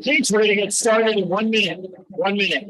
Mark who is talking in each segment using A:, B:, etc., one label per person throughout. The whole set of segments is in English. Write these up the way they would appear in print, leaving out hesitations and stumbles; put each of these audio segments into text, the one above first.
A: Please, we're going to get started in 1 minute. 1 minute.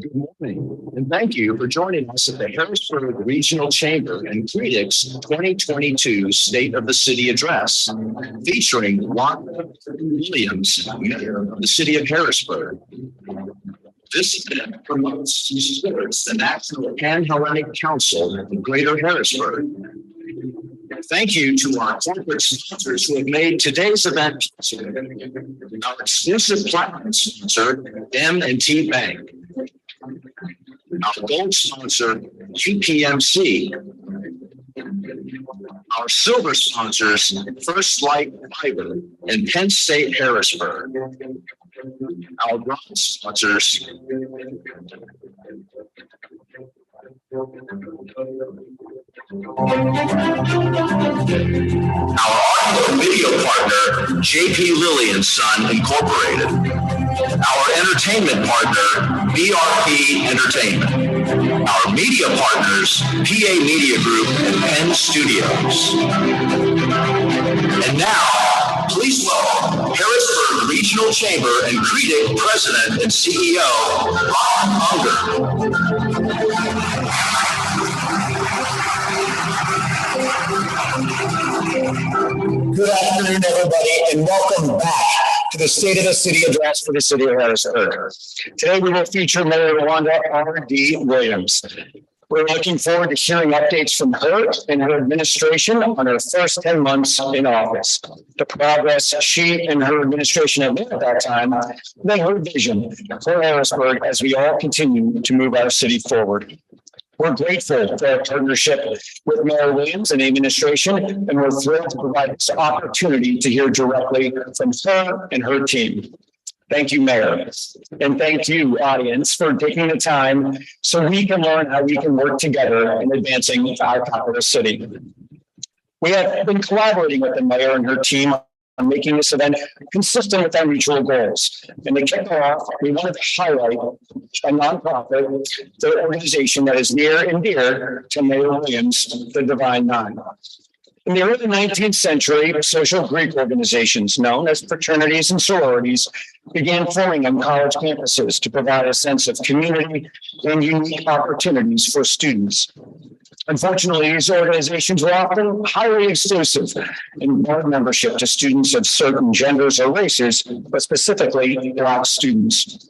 A: Good morning, and thank you for joining us at the Harrisburg Regional Chamber and Critics 2022 State of the City Address, featuring Wanda Williams, Mayor of the City of Harrisburg. This event promotes and supports the National Pan-Hellenic Council of Greater Harrisburg. Thank you to our corporate sponsors who have made today's event possible. Our exclusive platinum sponsor, M&T Bank. Our gold sponsor, UPMC. Our silver sponsors, First Light Fiber and Penn State Harrisburg. Our bronze sponsors, our audio and video partner, JP Lilly and Son Incorporated. Our entertainment partner, BRP Entertainment. Our media partners, PA Media Group and Penn Studios. And now, please welcome Harrisburg Regional Chamber and Critic President and CEO, Bob Unger.
B: Good afternoon, everybody, and welcome back to the State of the City Address for the City of Harrisburg. Today, we will feature Mayor Wanda R.D. Williams. We're looking forward to hearing updates from her and her administration on her first 10 months in office, the progress she and her administration have made at that time, then her vision for Harrisburg as we all continue to move our city forward. We're grateful for our partnership with Mayor Williams and the administration, and we're thrilled to provide this opportunity to hear directly from her and her team. Thank you, Mayor. And thank you, audience, for taking the time so we can learn how we can work together in advancing our capital city. We have been collaborating with the mayor and her team on making this event consistent with our mutual goals. And to kick off, we wanted to highlight a nonprofit, the organization that is near and dear to Mayor Williams, the Divine Nine. In the early 19th century, social Greek organizations known as fraternities and sororities began forming on college campuses to provide a sense of community and unique opportunities for students. Unfortunately, these organizations were often highly exclusive in their membership to students of certain genders or races, but specifically Black students.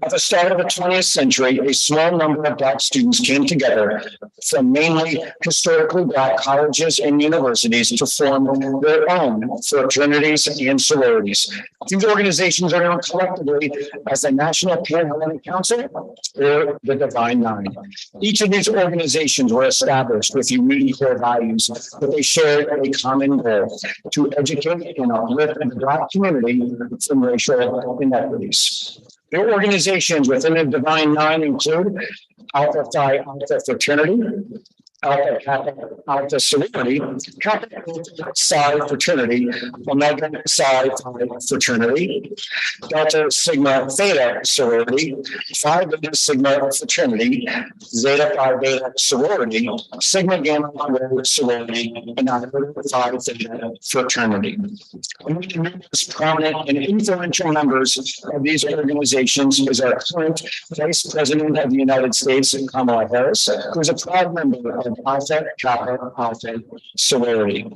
B: At the start of the 20th century, a small number of Black students came together from mainly historically Black colleges and universities to form their own fraternities and sororities. These organizations are known collectively as the National Pan-Hellenic Council or the Divine Nine. Each of these organizations were established with unique core values, but they shared a common goal: to educate and uplift the Black community from racial inequities. The organizations within the Divine Nine include Alpha Phi Alpha Fraternity, Alpha Kappa Alpha Sorority, Kappa Psi Fraternity, Omega Psi Phi Fraternity, Delta Sigma Theta Sorority, Phi Beta Sigma Fraternity, Zeta Phi Beta Sorority, Sigma Gamma Rho Sorority, and Iota Phi Theta Fraternity. Among the numerous prominent and influential members of these organizations is our current Vice President of the United States, Kamala Harris, who is a proud member of Alpha Kappa Alpha Sorority.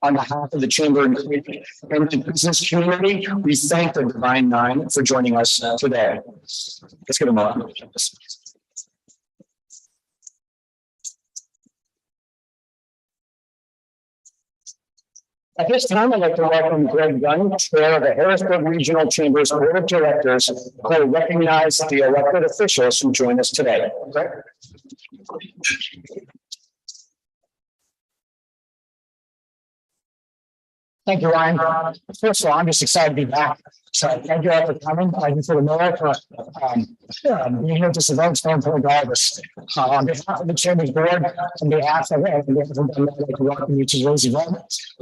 B: On behalf of the Chamber and the business community, we thank the Divine Nine for joining us today. Let's get them on. At this time, I'd like to welcome Greg Gunn, Chair of the Harrisburg Regional Chamber's Board of Directors, who will recognize the elected officials who join us today. Greg? Thank you, Ryan. First of all, I'm just excited to be back. So thank you all for coming. Thank you for the mayor for being here at this event. It's very important to all of us. On behalf of the Chamber's board, on behalf of everyone, I'd like to welcome you to today's event.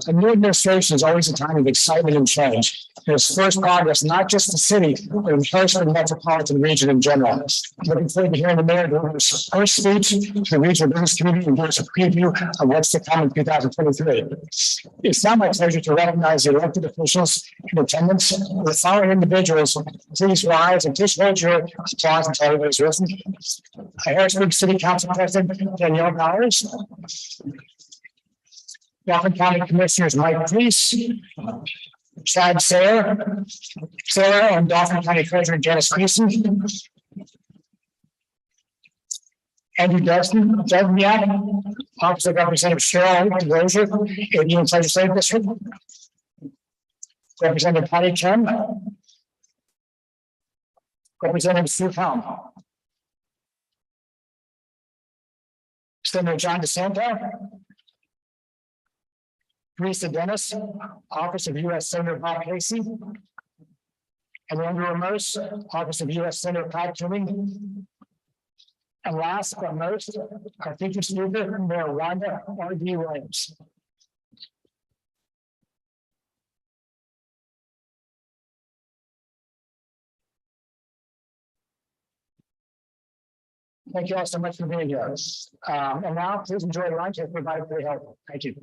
B: A new administration is always a time of excitement and change. There's first progress, not just the city, but in the Harrisburg metropolitan region in general. Looking forward to hearing the mayor do his first speech to the regional business community and give us a preview of what's to come in 2023. It's now my pleasure to recognize the elected officials in attendance. The following individuals, please rise and just hold your applause until everybody's risen. Harrisburg City Council President Danielle Bowers. Dauphin County Commissioners Mike Priest, Chad Sarah, and Dauphin County Treasurer Janice Creason. Andrew Dustin, Office of Representative Cheryl DeRozier, Indian Legislative District. Representative Patty Chen. Representative Sue Helm. Senator John DeSanto. Teresa Dennis, Office of U.S. Senator Bob Casey. And Andrew Ramos, Office of U.S. Senator Pat Toomey. And last but most, our featured speaker, Mayor Wanda R.D. Williams. Thank you all so much for being here. And now please enjoy lunch and provide for your help. Thank you.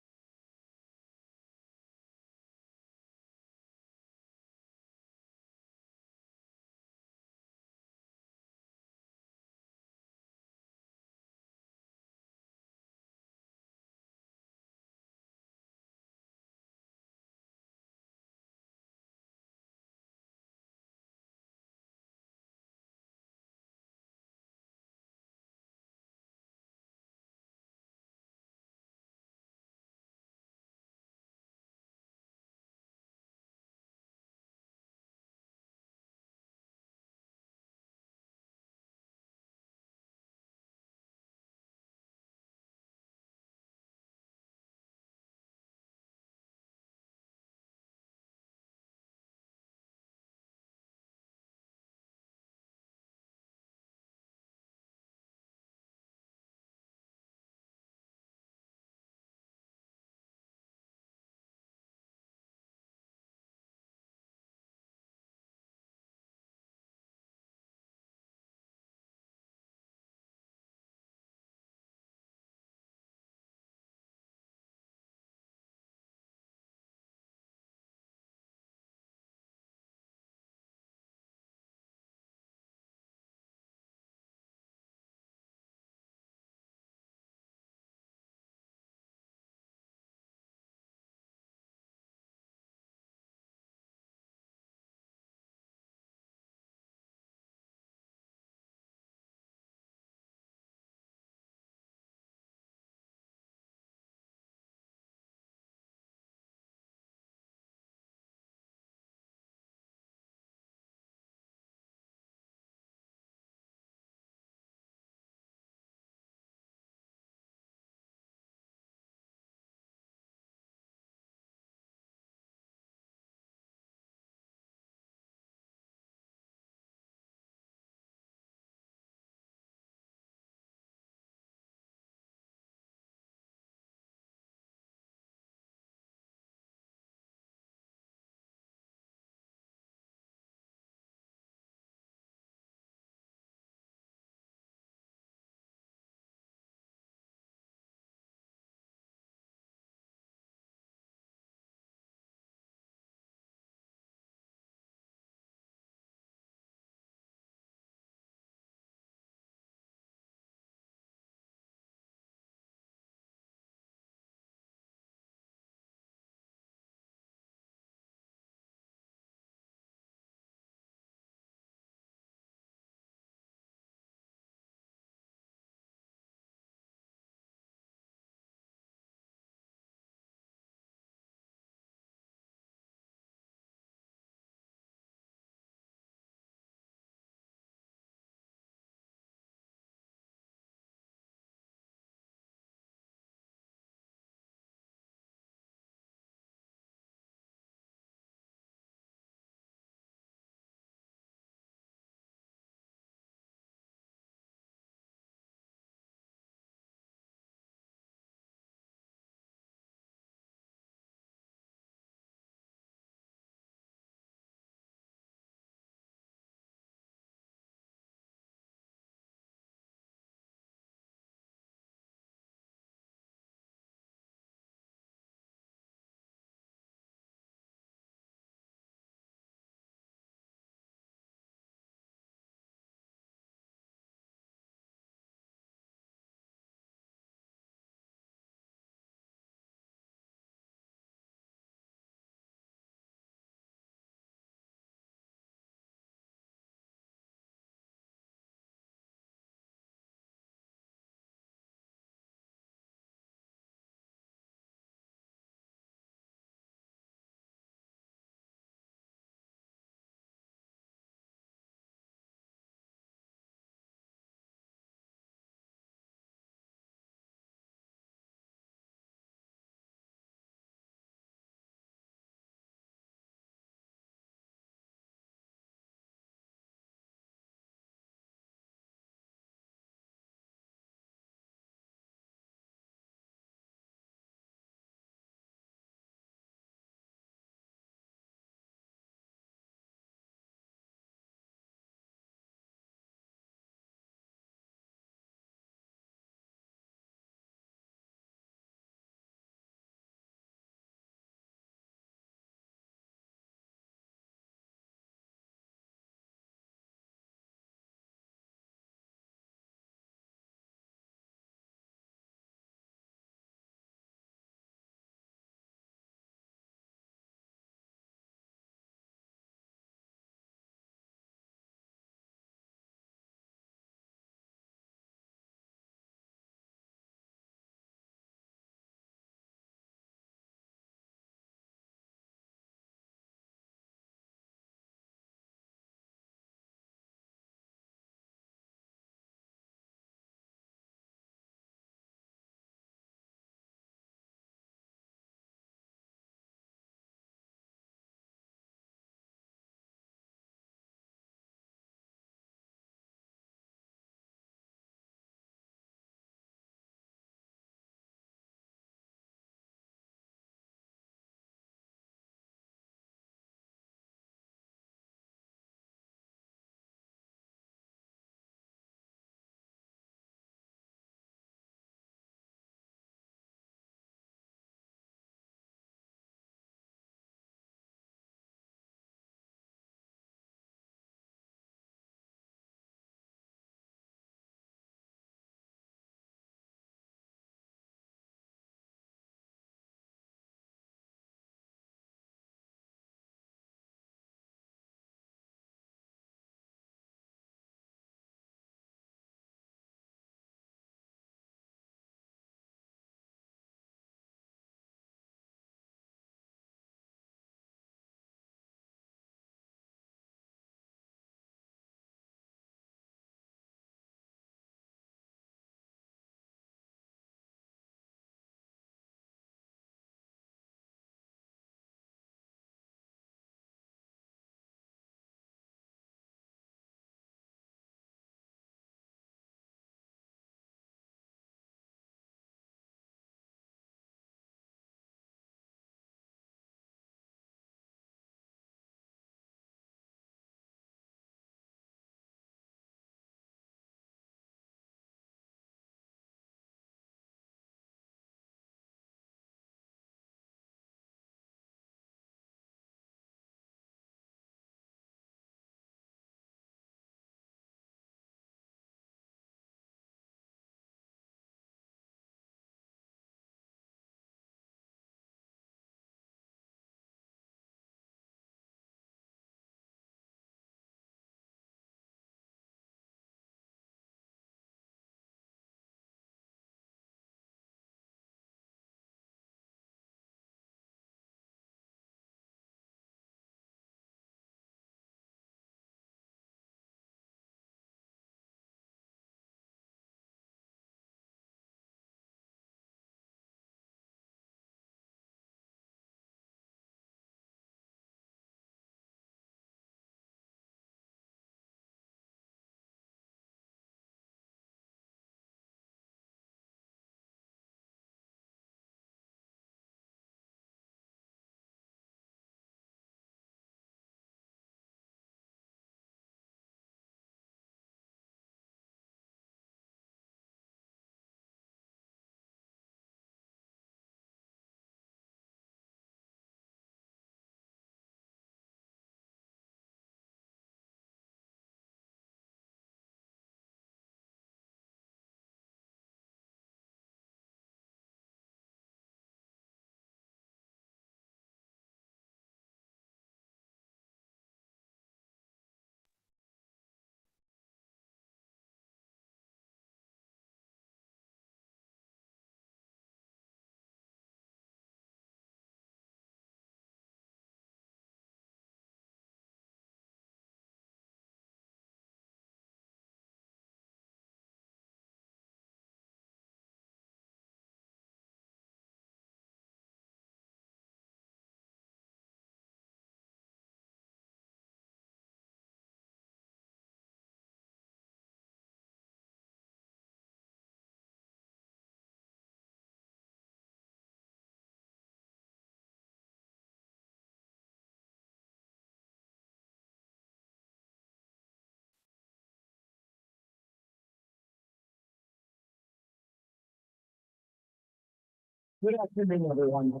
B: Good afternoon, everyone.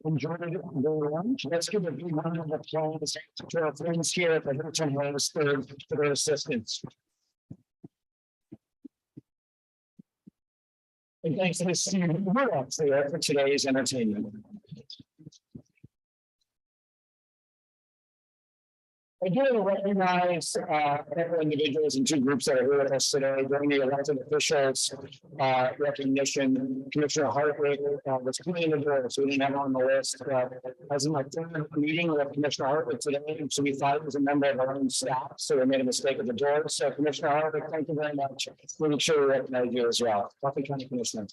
B: Enjoyed it very much. Let's give a big round of applause to our friends here at the Hilton Harrisburg for their assistance. And thanks to the student world there for today's entertainment. I do want to recognize several individuals and two groups that are here with us today. During the elected officials recognition, Commissioner Hartwick was coming in the door, so we didn't have her on the list. As in my third meeting with Commissioner Hartwick today, so we thought it was a member of our own staff, so we made a mistake at the door. So Commissioner Hartwick, thank you very much. We'll make sure we recognize you as well. Dauphin County Commissioner.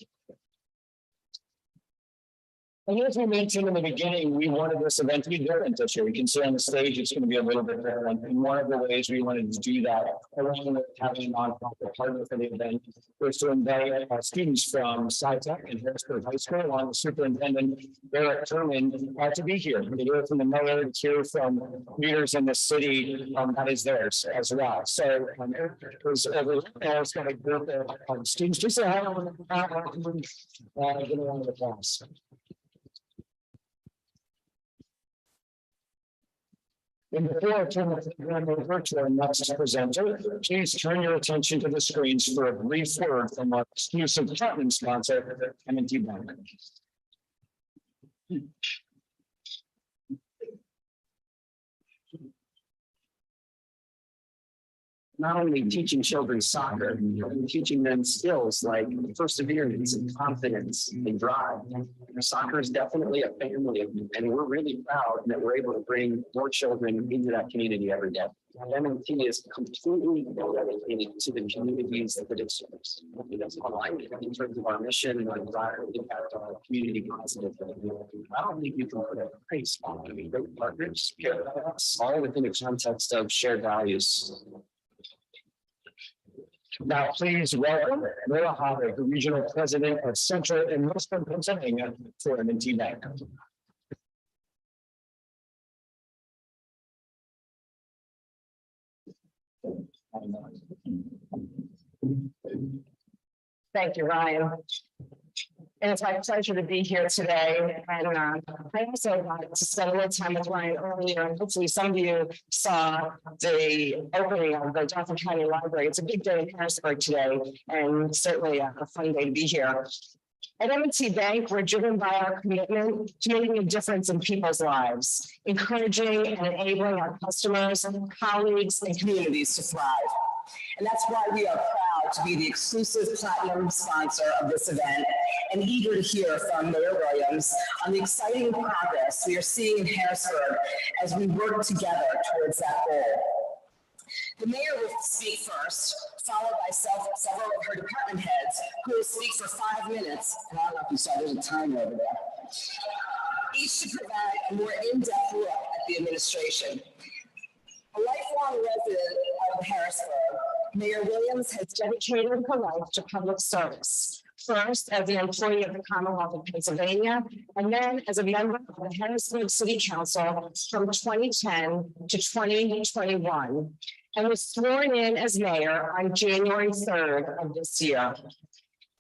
B: And as we mentioned in the beginning, we wanted this event to be different this year. We can see on the stage it's going to be a little bit different. And one of the ways we wanted to do that, along with having a nonprofit partner for the event, was to invite students from SciTech and Harrisburg High School, along with Superintendent Eric Turman, to be here. To hear from the mayor, to hear from leaders in the city that is theirs as well. So Eric was over there. It's got a group of students. Just say hi on the give a round of applause. And before I turn the program over to our next presenter, please turn your attention to the screens for a brief word from our exclusive platinum sponsor, M&T Bank.
C: Not only teaching children soccer, but teaching them skills like perseverance and confidence and drive. Soccer is definitely a family, and we're really proud that we're able to bring more children into that community every day. M&T is completely dedicated to the communities that it serves. That's aligned in terms of our mission and our desire to impact our community positively. I don't think you can put a price on it. Great partners, care about us, all within the context of shared values.
B: Now, please welcome Noah Howard, the Regional President of Central and Western Pennsylvania for M&T Bank.
D: Thank you, Ryan. And it's my pleasure to be here today. And I also wanted to spend a little time with Ryan earlier. And hopefully some of you saw the opening of the Dauphin County Library. It's a big day in Harrisburg today, and certainly a fun day to be here. At M&T Bank, we're driven by our commitment to making a difference in people's lives, encouraging and enabling our customers, colleagues, and communities to thrive. And that's why we are proud to be the exclusive platinum sponsor of this event and eager to hear from Mayor Williams on the exciting progress we are seeing in Harrisburg as we work together towards that goal. The mayor will speak first, followed by several of her department heads who will speak for 5 minutes. And I don't know if you saw, there's a timer over there. Each to provide a more in-depth look at the administration. A lifelong resident of Harrisburg, Mayor Williams has dedicated her life to public service. First, as an employee of the Commonwealth of Pennsylvania, and then as a member of the Harrisburg City Council from 2010 to 2021, and was sworn in as mayor on January 3rd of this year.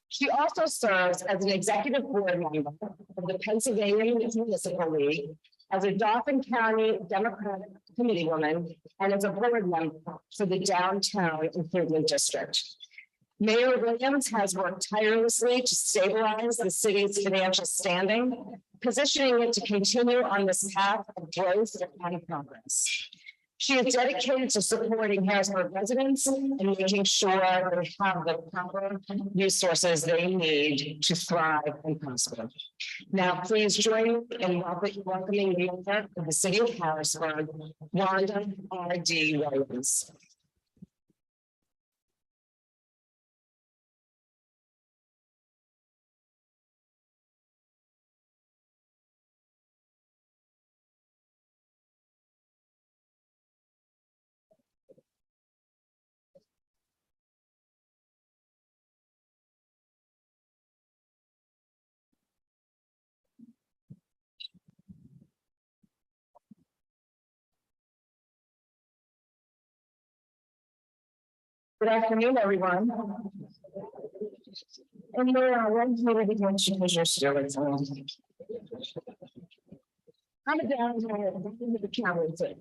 D: She also serves as an executive board member of the Pennsylvania Municipal League, as a Dauphin County Democratic Committeewoman, and as a board member for the Downtown Improvement District. Mayor Williams has worked tirelessly to stabilize the city's financial standing, positioning it to continue on this path of growth and progress. She is dedicated to supporting Harrisburg residents and making sure they have the proper resources they need to thrive and prosper. Now, please join me in welcoming the mayor of the city of Harrisburg, Wanda R.D. Williams. Good afternoon, everyone. And there are one here because you're still at home. I'm down here into the camera thing.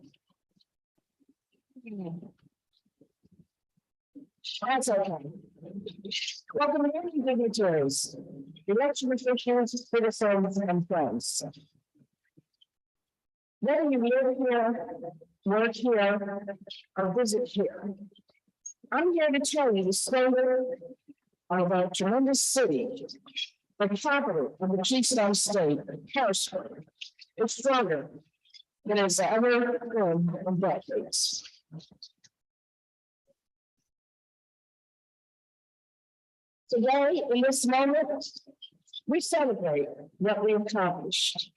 D: That's okay. Welcome to dignitaries, election officials, citizens, and friends. Whether you live here, work here, or visit here, I'm here to tell you the story of a tremendous city, the capital of the Keystone State, Harrisburg. It's stronger than it's ever been in decades. Today, in this moment, we celebrate what we accomplished,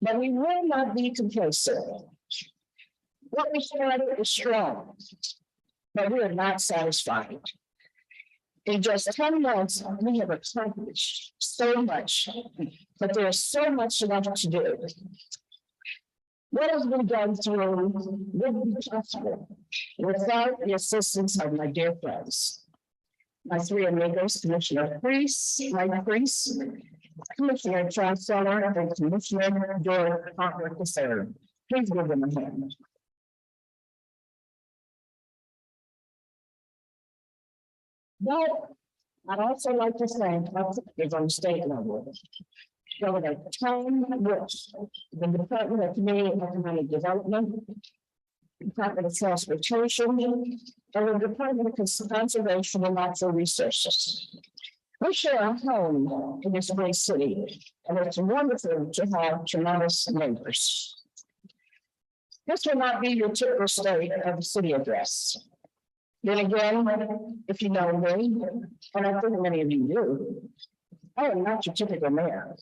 D: but we will not be complacent. What we started is strong, but we are not satisfied. In just 10 months, we have accomplished so much, but there is so much left to do. What has been done through would be possible without the assistance of my dear friends. My three amigos, Commissioner Mike Priest, Commissioner John Seller, and Commissioner George Harper III. Please give them a hand. But I'd also like to thank our partners on the state level. Governor Tom Woods, the Department of Community and Economic Development, Department of Transportation, and the Department of Conservation and Natural Resources. We share a home in this great city, and it's wonderful to have tremendous neighbors. This will not be your typical state of the city address. Then again, if you know me, and I think many of you do, I am not your typical mayor.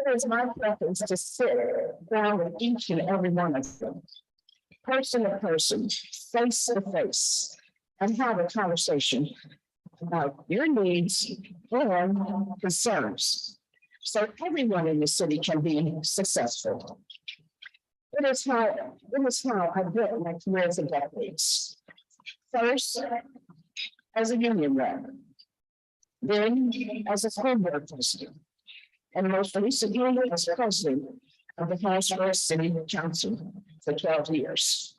D: It is my preference to sit down with each and every one of them, person to person, face to face, and have a conversation about your needs and concerns, so everyone in the city can be successful. It is how I built my career for decades. First, as a union rep, then as a school board president, and most recently as president of the Harrisburg City Council for 12 years.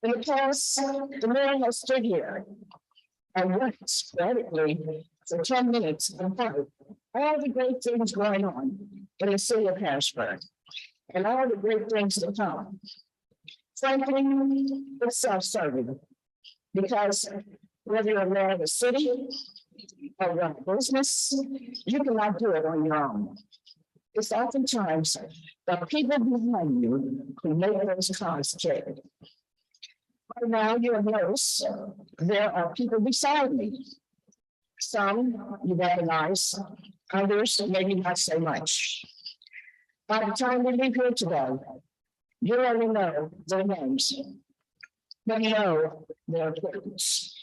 D: In the past, the mayor has stood here and worked sporadically for 10 minutes about all the great things going on in the city of Harrisburg and all the great things to come. Frankly, it's self-serving because whether you're mayor of the city or run a business, you cannot do it on your own. It's oftentimes the people behind you who make those cars carry. Right now, you have noticed there are people beside me. Some you recognize, others maybe not so much. By the time we leave here today, you already know their names, but you know their importance.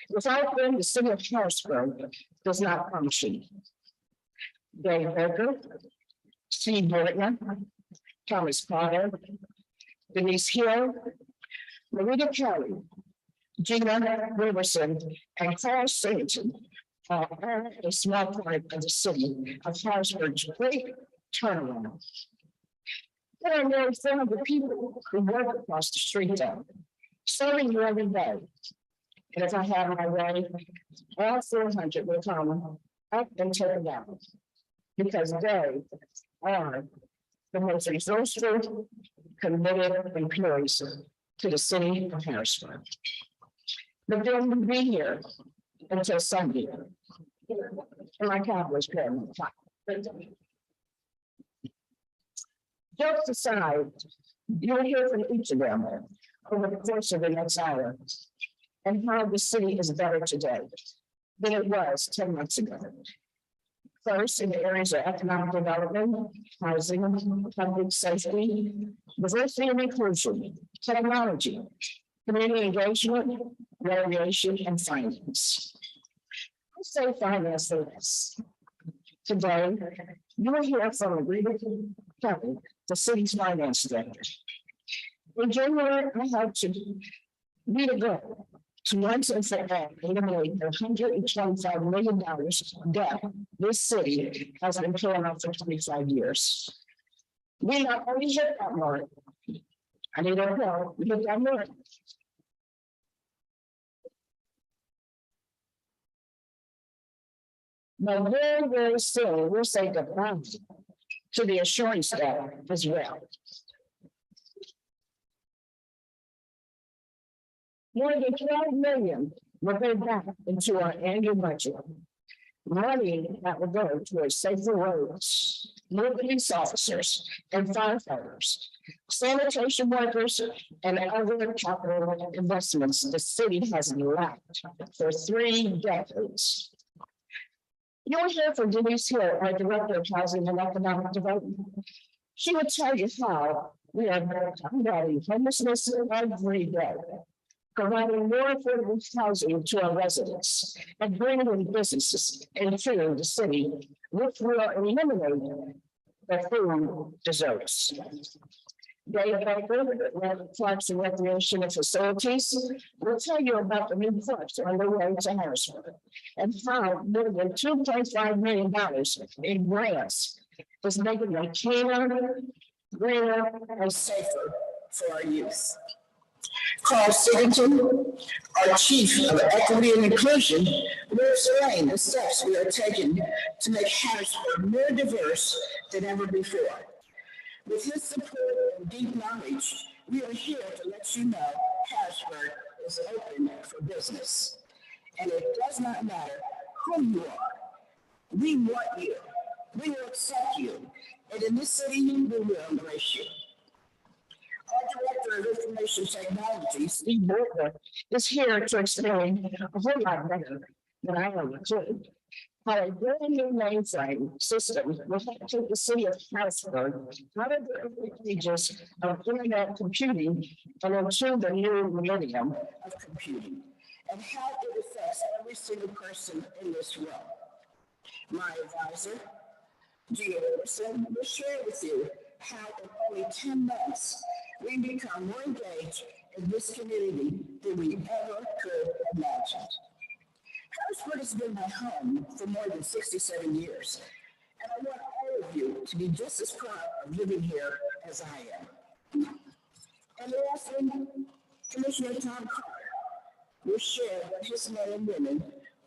D: Without them, the city of Harrisburg does not function. Dave Baker, Steve Burton, Thomas Potter, Denise Hill, Marita Kelly, Gina, Roberson, and Carl Singleton are all a small part of the city of Harrisburg's great turnaround. There are nearly 400 people who work across the street though, serving you every day. And if I have my way, all 400 will come up and take it down because they are the most resourceful, committed employees to the city of Harrisburg. But they will be here until Sunday. And my Cowboys play on the top. Jokes aside, you will hear from each of them over the course of the next hour and how the city is better today than it was 10 months ago. First, in the areas of economic development, housing, public safety, diversity and inclusion, technology, community engagement, recreation, and finance. I say finance for this. Today, you will hear from Rita Kelly, the city's finance director. In January, I helped to We to go to once and for all eliminate the $125 million debt this city has been paying off for 25 years. We not only hit that mark, I need a help, we hit that mark. But very, very soon, we'll say goodbye to the assurance debt as well. More than 12 million will go back into our annual budget. Money that will go towards safer roads, more police officers and firefighters, sanitation workers, and other capital investments the city has lacked for 3 decades. You'll hear from Denise here, our Director of Housing and Economic Development. She will tell you how we are combating homelessness every day, providing more affordable housing to our residents, and bringing in businesses into the city, which will eliminate the food deserts. Dave Baker, Parks and Recreation and Facilities, will tell you about the new parks on the way to Harrisburg and how more than $2.5 million in grants is making them cleaner, greener, and safer for our youth. Carl Singleton, our Chief of Equity and Inclusion, will explain the steps we are taking to make Harrisburg more diverse than ever before. With his support and deep knowledge, we are here to let you know Harrisburg is open for business. And it does not matter who you are. We want you. We will accept you. And in this city, we will embrace you. Our Director of Information Technology, Steve Borger, is here to explain a whole lot better than I ever could how a brand new mainframe system will help take the city of Harrisburg out of the early ages of internet computing and into the new millennium of computing, and how it affects every single person in this room. My advisor, Gina, Roberson, will share with you how in only 10 months we become more engaged in this community than we ever could imagine. Harrisburg has been my home for more than 67 years, and I want all of you to be just as proud of living here as I am. And lastly, Commissioner Tom Carter will share what his men and women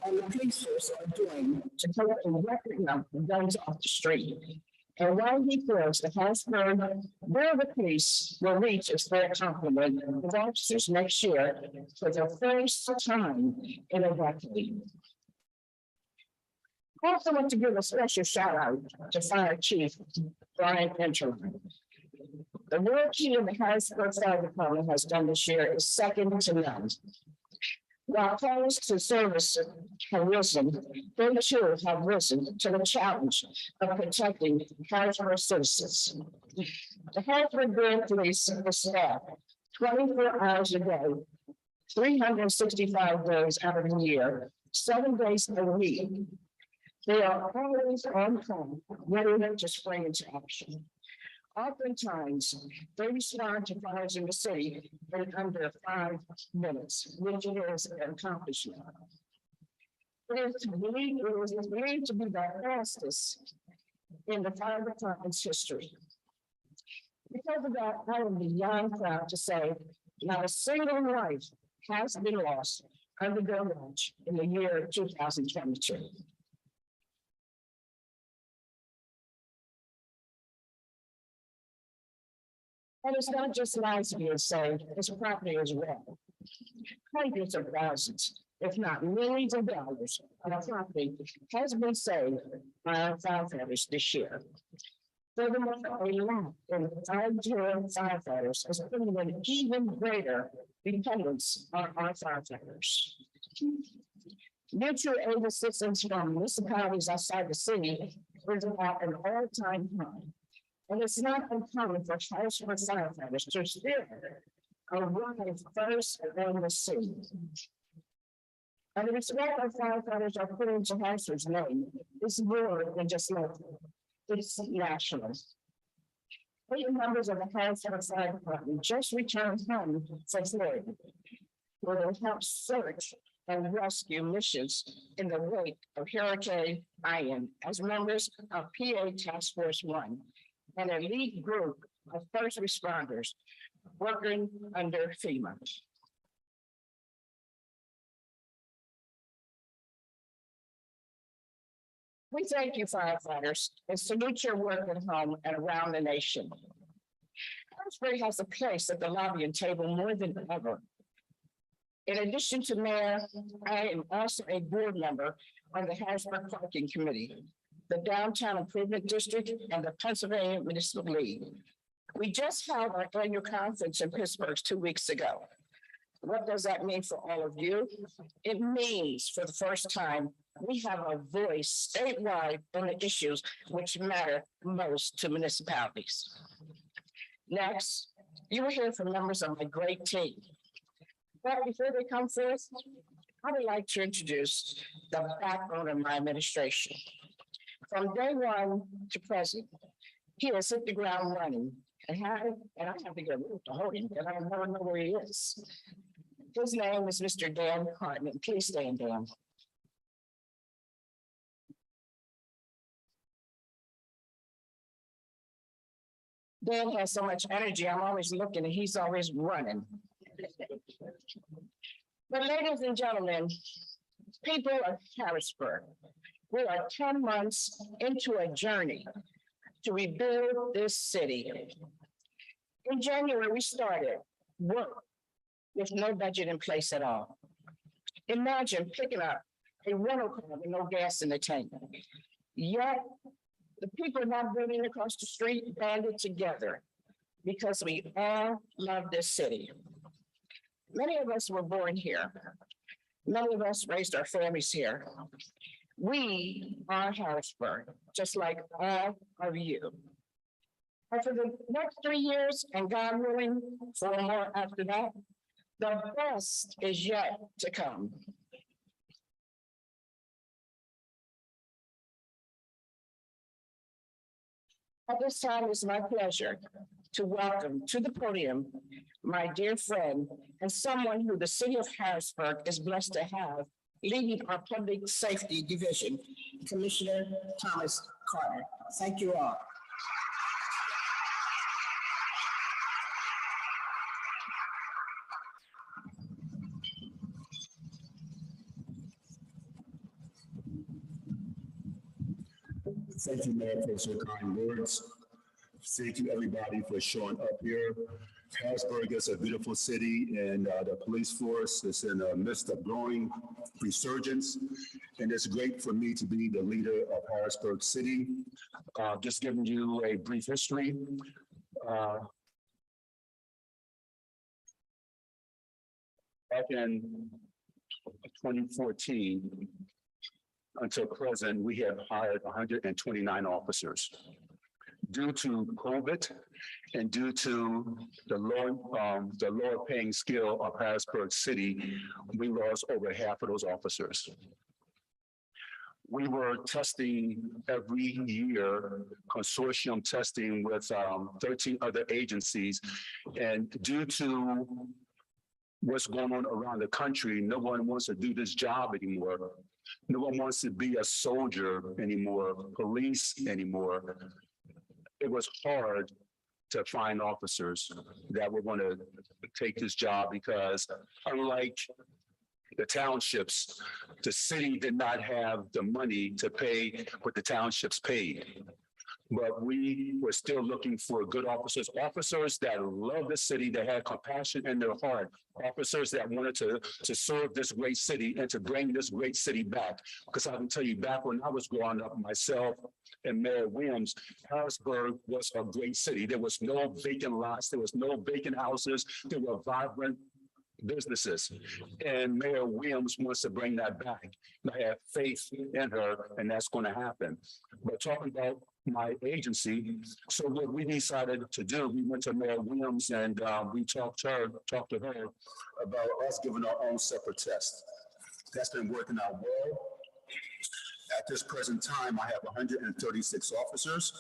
D: on the police force are doing to collect a record number of guns off the street. And while he feels the Harrisburg Bureau of Police will reach its full complement of officers next year for the first time in a decade. I also want to give a special shout out to Fire Chief Brian Enterline. The work he and the Harrisburg Fire Department has done this year is second to none. While calls to service have risen, they too have risen to the challenge of protecting Harrisburg citizens. The Harrisburg Borough Police is staffed 24 hours a day, 365 days out of the year, 7 days a week. They are always on call, ready to spring into action. Oftentimes, they respond to fires in the city in under 5 minutes, which is an accomplishment. It is believed to be the fastest in the fire department's history. Because of that, I am beyond proud to say not a single life has been lost under their watch in the year 2022. And it's not just lives being saved, it's property as well. Hundreds of thousands, if not millions of dollars of property has been saved by our firefighters this year. Furthermore, a lot in firefighters is putting an even greater dependence on our firefighters. Mutual aid assistance from municipalities outside the city is at an all-time high. And it's not uncommon for Harrisburg firefighters to still arrive first on the scene. And the respect our firefighters are putting to Harrisburg's name is more than just local, it's national. 8 members of the Harrisburg Fire Department just returned home from Florida. where they helped search and rescue missions in the wake of Hurricane Ian as members of PA Task Force One, an elite group of first responders working under FEMA. We thank you, firefighters, and salute your work at home and around the nation. Harrisburg has a place at the lobbying table more than ever. In addition to mayor, I am also a board member on the Harrisburg Parking Committee, the Downtown Improvement District, and the Pennsylvania Municipal League. We just held our annual conference in Pittsburgh 2 weeks ago. What does that mean for all of you? It means for the first time, we have a voice statewide on the issues which matter most to municipalities. Next, you will hear from members of my great team. But before they come forth, I would like to introduce the backbone of my administration. From day one to present, he has hit the ground running. And I have to get a little to hold him, and I never know where he is. His name is Mr. Dan Hartman. Please stand, Dan. Dan has so much energy. I'm always looking and he's always running. But ladies and gentlemen, people of Harrisburg, we are 10 months into a journey to rebuild this city. In January, we started work with no budget in place at all. Imagine picking up a rental car with no gas in the tank. Yet, the people not building across the street banded together because we all love this city. Many of us were born here. Many of us raised our families here. We are Harrisburg, just like all of you. And for the next 3 years, and God willing, 4 more after that, the best is yet to come. At this time, it's my pleasure to welcome to the podium my dear friend and someone who the city of Harrisburg is blessed to have leading our public safety division, Commissioner Thomas Carter. Thank you all.
E: Thank you, Mayor, for your kind words. Thank you, everybody, for showing up here. Harrisburg is a beautiful city, and the police force is in the midst of growing resurgence. And it's great for me to be the leader of Harrisburg City. Just giving you a brief history. Back in 2014, until present, we have hired 129 officers. Due to COVID and due to the lower paying skill of Harrisburg City, we lost over half of those officers. We were testing every year, consortium testing with 13 other agencies, and due to what's going on around the country, no one wants to do this job anymore. No one wants to be a soldier anymore, police anymore. It was hard to find officers that would want to take this job because unlike the townships, the city did not have the money to pay what the townships paid. But we were still looking for good officers that love the city, that had compassion in their heart, officers that wanted to serve this great city and to bring this great city back. Because I can tell you, back when I was growing up, myself and Mayor Williams, Harrisburg was a great city. There was no vacant lots, there was no vacant houses, there were vibrant businesses. And Mayor Williams wants to bring that back. I have faith in her, and that's going to happen. But talking about my agency, so what we decided to do, we went to Mayor Williams and we talked to her about us giving our own separate test. That's been working out well. At this present time, I have 136 officers.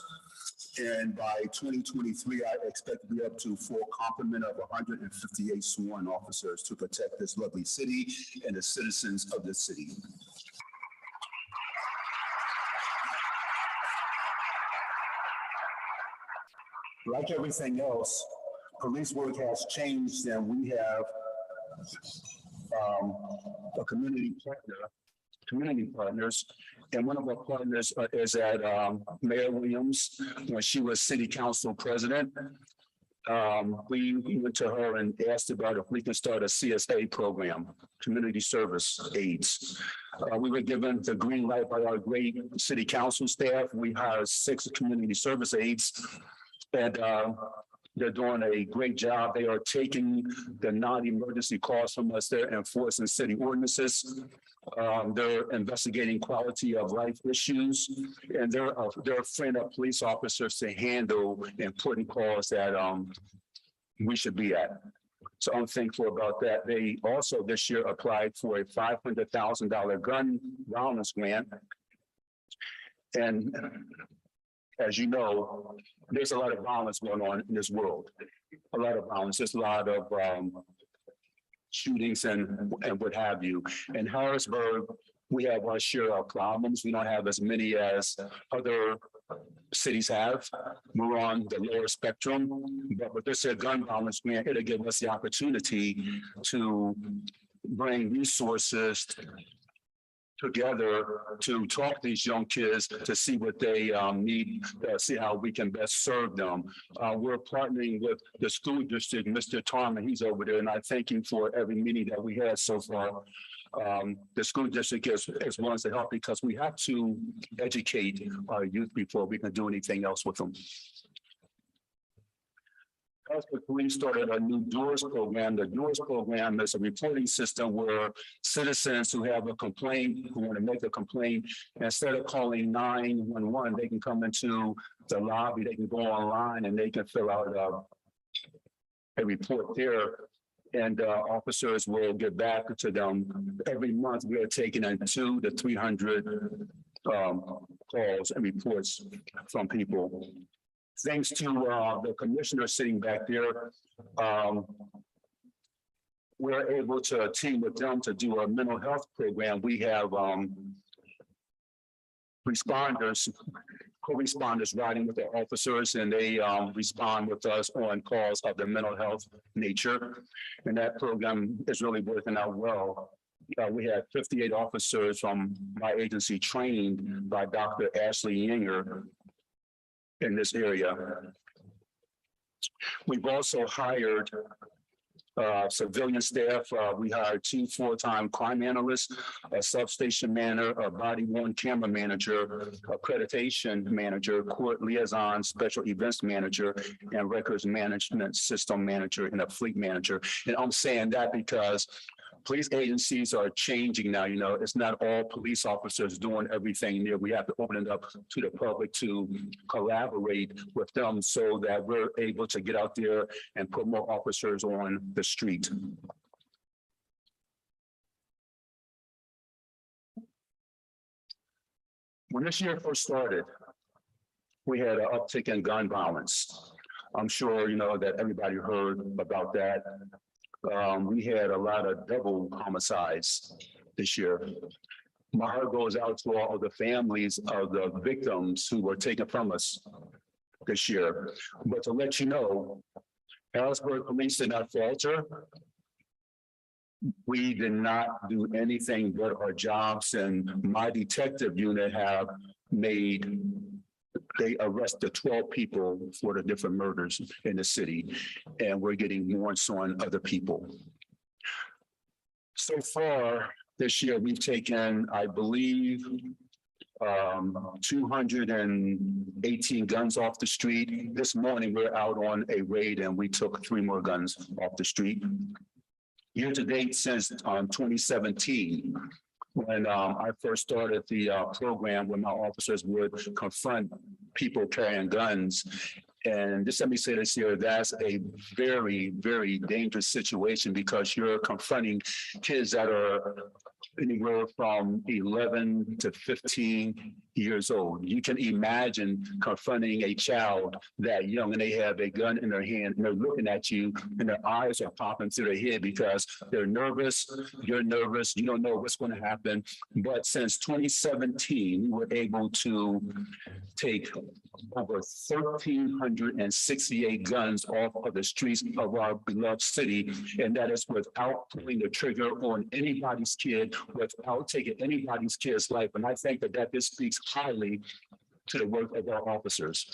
E: And by 2023, I expect to be up to full complement of 158 sworn officers to protect this lovely city and the citizens of the city. Like everything else, police work has changed, and we have a community partners. And one of our partners is at Mayor Williams when she was city council president. We went to her and asked about if we can start a CSA program, community service aides. We were given the green light by our great city council staff. We hired 6 community service aides, and they're doing a great job. They are taking the non-emergency calls from us. They're enforcing city ordinances. They're investigating quality of life issues, and they're freeing up police officers to handle important calls that we should be at. So I'm thankful about that. They also this year applied for a $500,000 gun violence grant. And as you know, there's a lot of violence going on in this world. A lot of violence. There's a lot of shootings and what have you. In Harrisburg, we have our share of problems. We don't have as many as other cities have. We're on the lower spectrum, but with this gun violence grant, it'll give us the opportunity to bring resources together to talk to these young kids to see what they need, see how we can best serve them. We're partnering with the school district, Mr. Tarman, he's over there, and I thank him for every meeting that we had so far. The school district is willing to help because we have to educate our youth before we can do anything else with them. Harrisburg Police started a new DOORS program. The DOORS program is a reporting system where citizens who have a complaint, who want to make a complaint, instead of calling 911, they can come into the lobby, they can go online, and they can fill out a report there. And officers will get back to them. Every month, we are taking in 200 to 300 calls and reports from people. Thanks to the commissioner sitting back there, we're able to team with them to do a mental health program. We have co-responders riding with the officers, and they respond with us on calls of the mental health nature. And that program is really working out well. We had 58 officers from my agency trained by Dr. Ashley Yinger in this area. We've also hired civilian staff. We hired 2 full-time crime analysts, a substation manager, a body-worn camera manager, accreditation manager, court liaison, special events manager, and records management system manager, and a fleet manager. And I'm saying that because police agencies are changing now. You know, it's not all police officers doing everything there. We have to open it up to the public to collaborate with them so that we're able to get out there and put more officers on the street. When this year first started, we had an uptick in gun violence. I'm sure you know that everybody heard about that. We had a lot of double homicides this year. My heart goes out to all of the families of the victims who were taken from us this year. But to let you know, Harrisburg Police did not falter. We did not do anything but our jobs, and my detective unit they arrested 12 people for the different murders in the city, and we're getting warrants on other people. So far this year, we've taken, I believe, 218 guns off the street. This morning, we're out on a raid and we took 3 more guns off the street. Year to date since 2017, when I first started the program, when my officers would confront people carrying guns. And just let me say this here, that's a very, very dangerous situation because you're confronting kids that are anywhere from 11 to 15 years old. You can imagine confronting a child that young and they have a gun in their hand and they're looking at you and their eyes are popping through their head because they're nervous, you're nervous, you don't know what's going to happen. But since 2017, we were able to take over 1,368 guns off of the streets of our beloved city, and that is without pulling the trigger on anybody's kid, without taking anybody's kid's life. And I think that this speaks highly to the work of our officers.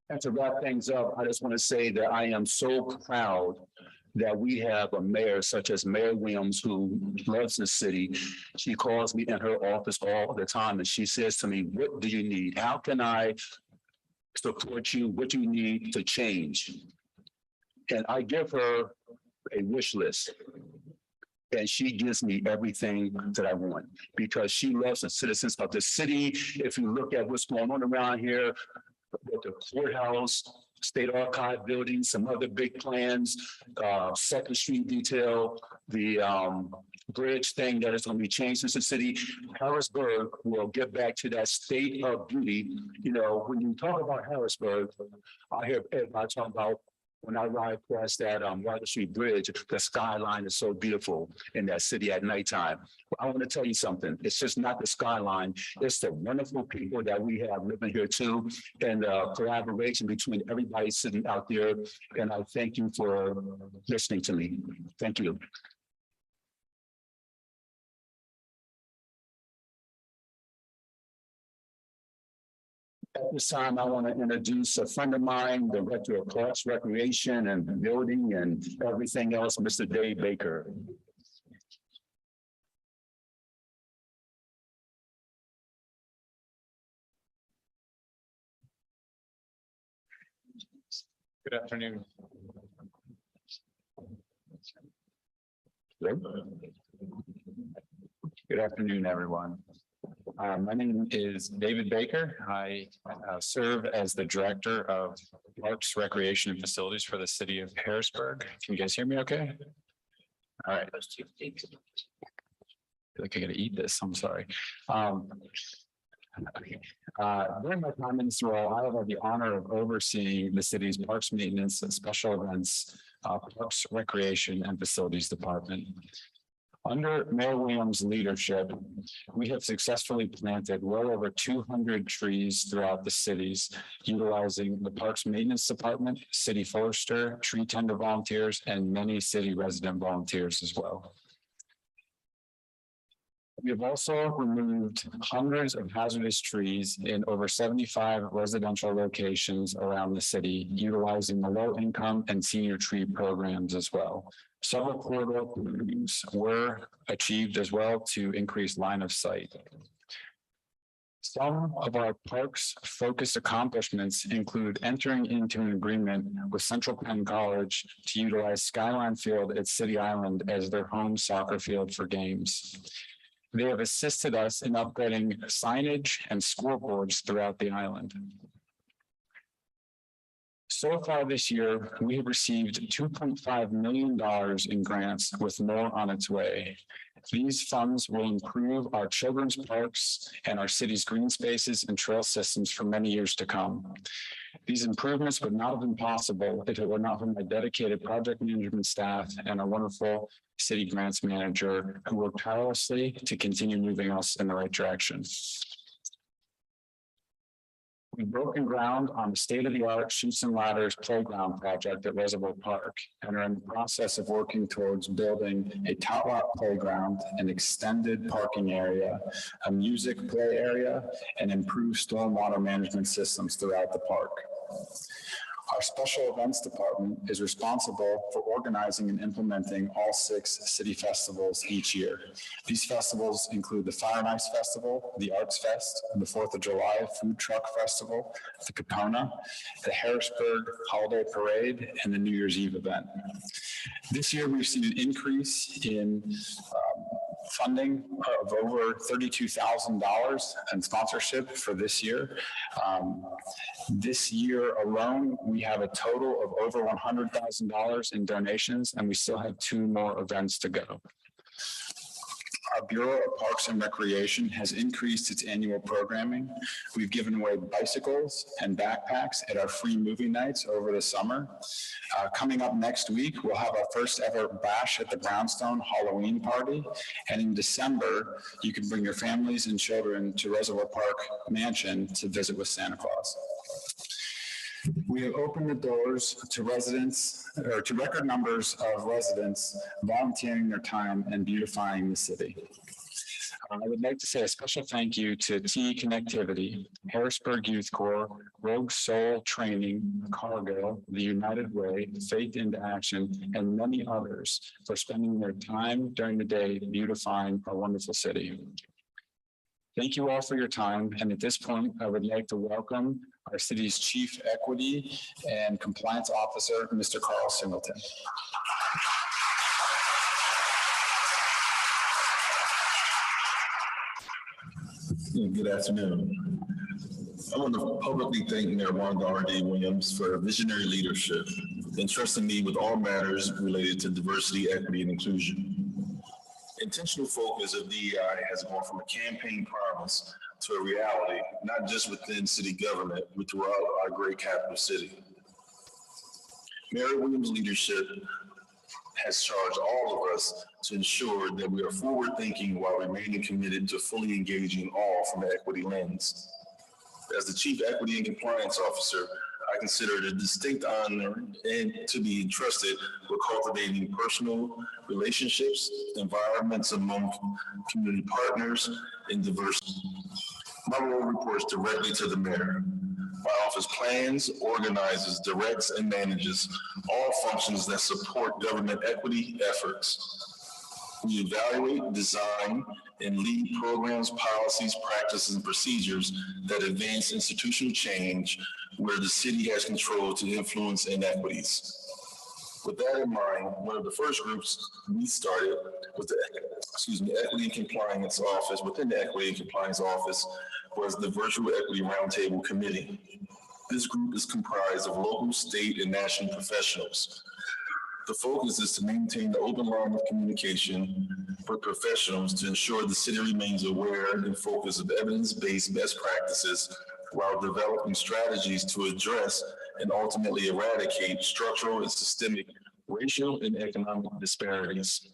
E: And to wrap things up, I just want to say that I am so proud that we have a mayor such as Mayor Williams who loves the city. She calls me in her office all the time and she says to me, what do you need? How can I support you? What do you need to change? And I give her a wish list. And she gives me everything that I want because she loves the citizens of the city. If you look at what's going on around here, with the courthouse, State Archive building, some other big plans, Second Street detail, the bridge thing that is going to be changed in the city. Harrisburg will get back to that state of beauty. You know, when you talk about Harrisburg, I hear everybody talk about when I ride past that Water Street Bridge, the skyline is so beautiful in that city at nighttime. I want to tell you something. It's just not the skyline. It's the wonderful people that we have living here too, and collaboration between everybody sitting out there. And I thank you for listening to me. Thank you. At this time, I want to introduce a friend of mine, the Director of Parks, Recreation, and Building, and everything else, Mr. Dave Baker.
F: Good afternoon. Good afternoon, everyone. My name is David Baker. I serve as the Director of Parks, Recreation, and Facilities for the city of Harrisburg. Can you guys hear me okay? All right. I feel like I gotta eat this. I'm sorry. During my time in this role, I have had the honor of overseeing the city's parks maintenance and special events, Parks, Recreation, and Facilities Department. Under Mayor Williams' leadership, we have successfully planted well over 200 trees throughout the cities, utilizing the Parks Maintenance Department, City Forester, tree tender volunteers, and many city resident volunteers as well. We have also removed hundreds of hazardous trees in over 75 residential locations around the city, utilizing the low-income and senior tree programs as well. Several corridor improvements were achieved as well to increase line of sight. Some of our parks focused accomplishments include entering into an agreement with Central Penn College to utilize Skyline Field at City Island as their home soccer field for games. They have assisted us in upgrading signage and scoreboards throughout the island. So far this year, we have received $2.5 million in grants with more on its way. These funds will improve our children's parks and our city's green spaces and trail systems for many years to come. These improvements would not have been possible if it were not for my dedicated project management staff and our wonderful city grants manager who worked tirelessly to continue moving us in the right direction. We've broken ground on the state-of-the-art Chutes and Ladders playground project at Reservoir Park and are in the process of working towards building a tot-lot playground, an extended parking area, a music play area, and improved stormwater management systems throughout the park. Our special events department is responsible for organizing and implementing all 6 city festivals each year. These festivals include the Fire and Ice Festival, the Arts Fest, the 4th of July Food Truck Festival, the Capona, the Harrisburg Holiday Parade, and the New Year's Eve event. This year, we've seen an increase in funding of over $32,000 in sponsorship for this year. This year alone, we have a total of over $100,000 in donations, and we still have 2 more events to go. Our Bureau of Parks and Recreation has increased its annual programming. We've given away bicycles and backpacks at our free movie nights over the summer. Coming up next week, we'll have our first ever Bash at the Brownstone Halloween party. And in December, you can bring your families and children to Reservoir Park Mansion to visit with Santa Claus. We have opened the doors to residents, or to record numbers of residents volunteering their time and beautifying the city. I would like to say a special thank you to TE Connectivity, Harrisburg Youth Corps, Rogue Soul Training, Cargo, the United Way, Faith into Action, and many others for spending their time during the day beautifying our wonderful city. Thank you all for your time. And at this point, I would like to welcome our city's Chief Equity and Compliance Officer, Mr. Carl Singleton.
G: Good afternoon. I want to publicly thank Mayor Wanda R.D. Williams for her visionary leadership and trusting me with all matters related to diversity, equity, and inclusion. Intentional focus of DEI has gone from a campaign promise to a reality, not just within city government, but throughout our great capital city. Mayor Williams' leadership has charged all of us to ensure that we are forward-thinking while remaining committed to fully engaging all from an equity lens. As the Chief Equity and Compliance Officer, I consider it a distinct honor and to be entrusted with cultivating personal relationships, environments among community partners, and diversity. My role reports directly to the mayor. My office plans, organizes, directs, and manages all functions that support government equity efforts. We evaluate, design, and lead programs, policies, practices, and procedures that advance institutional change where the city has control to influence inequities. With that in mind, one of the first groups we started was the Equity and Compliance Office. Within the Equity and Compliance Office was the Virtual Equity Roundtable Committee. This group is comprised of local, state, and national professionals. The focus is to maintain the open line of communication with professionals to ensure the city remains aware and focused of evidence-based best practices while developing strategies to address and ultimately eradicate structural and systemic racial and economic disparities.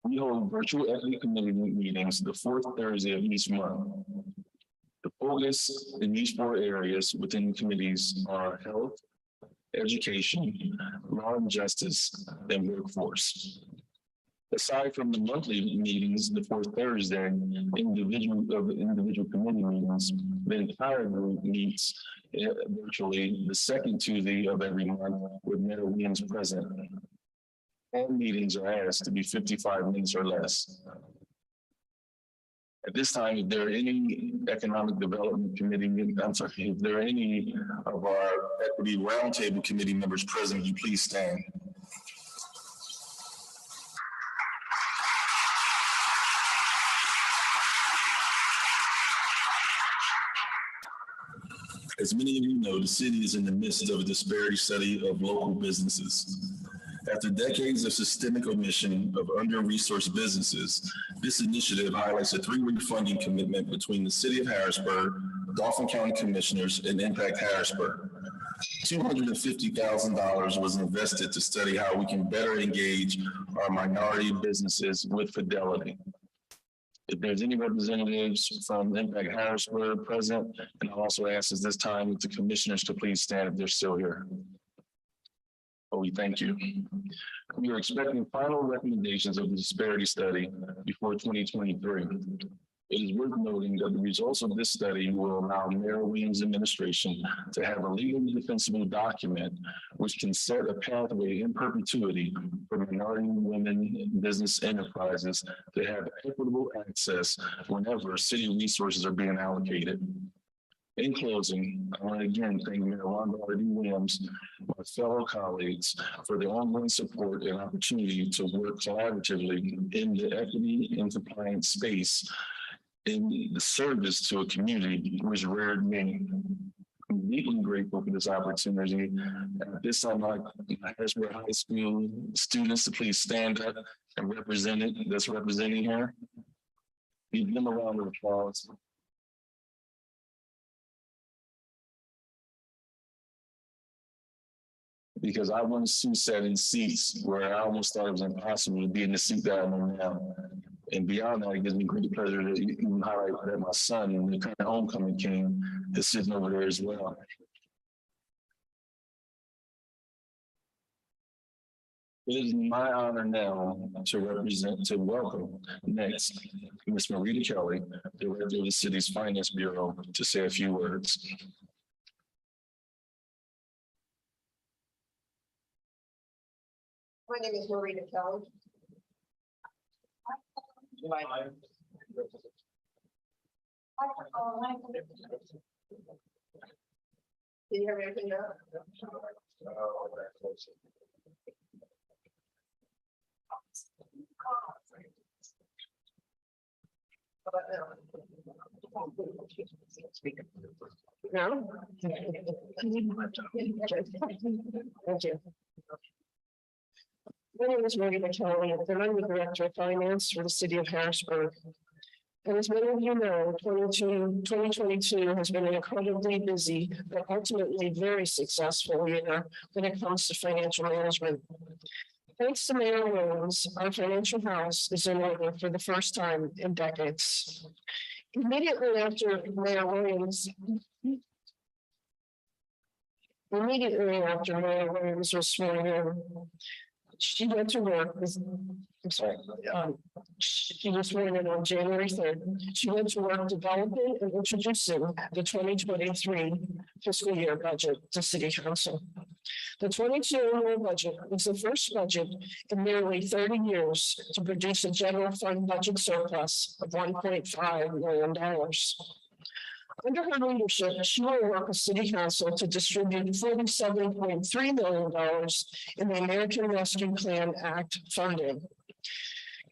G: We hold virtual equity committee meetings the 4th Thursday of each month. The focus in these 4 areas within committees are health, education, law and justice, and workforce. Aside from the monthly meetings, the 4th Thursday, individual committee meetings, the entire group meets virtually the 2nd Tuesday of every month with Mayor Williams present. All meetings are asked to be 55 minutes or less. At this time, if there are any economic development committee, if there are any of our equity roundtable committee members present, would you please stand? As many of you know, the city is in the midst of a disparity study of local businesses. After decades of systemic omission of under-resourced businesses, this initiative highlights a 3-way funding commitment between the City of Harrisburg, Dauphin County Commissioners, and Impact Harrisburg. $250,000 was invested to study how we can better engage our minority businesses with fidelity. If there's any representatives from Impact Harrisburg present, and I'll also ask at this time the commissioners to please stand if they're still here. Oh, we thank you. We are expecting final recommendations of the disparity study before 2023. It is worth noting that the results of this study will allow Mayor Williams' administration to have a legally defensible document which can set a pathway in perpetuity for minority women business enterprises to have equitable access whenever city resources are being allocated. In closing, I want to again thank Mayor Wanda R.D. Williams, my fellow colleagues, for the ongoing support and opportunity to work collaboratively in the equity and compliance space in the service to a community was rare to me. I'm deeply grateful for this opportunity. At this time, I Harrisburg High School students to please stand up and represent it that's representing her. Give them a round of applause. Because I once sat in seats where I almost thought it was impossible to be in the seat that I'm in now. And beyond that, it gives me great pleasure to even highlight that my son, the current homecoming king, is sitting over there as well. It is my honor now to welcome next Ms. Marita Kelly, Director of the City's Finance Bureau, to say a few words.
H: My name is Marita Kelly. Can you hear me okay now?
D: No? Thank you. My name is Marita Kelly, and I'm the Director of Finance for the City of Harrisburg. And as many of you know, 2022 has been an incredibly busy, but ultimately very successful year when it comes to financial management. Thanks to Mayor Williams, our financial house is in order for the first time in decades. Immediately after Mayor Williams was sworn in, she went to work with, she was sworn in on January 3rd. She went to work developing and introducing the 2023 fiscal year budget to City Council. The 22 annual budget was the first budget in nearly 30 years to produce a general fund budget surplus of $1.5 million. Under her leadership, she will work with City Council to distribute $47.3 million in the American Rescue Plan Act funding.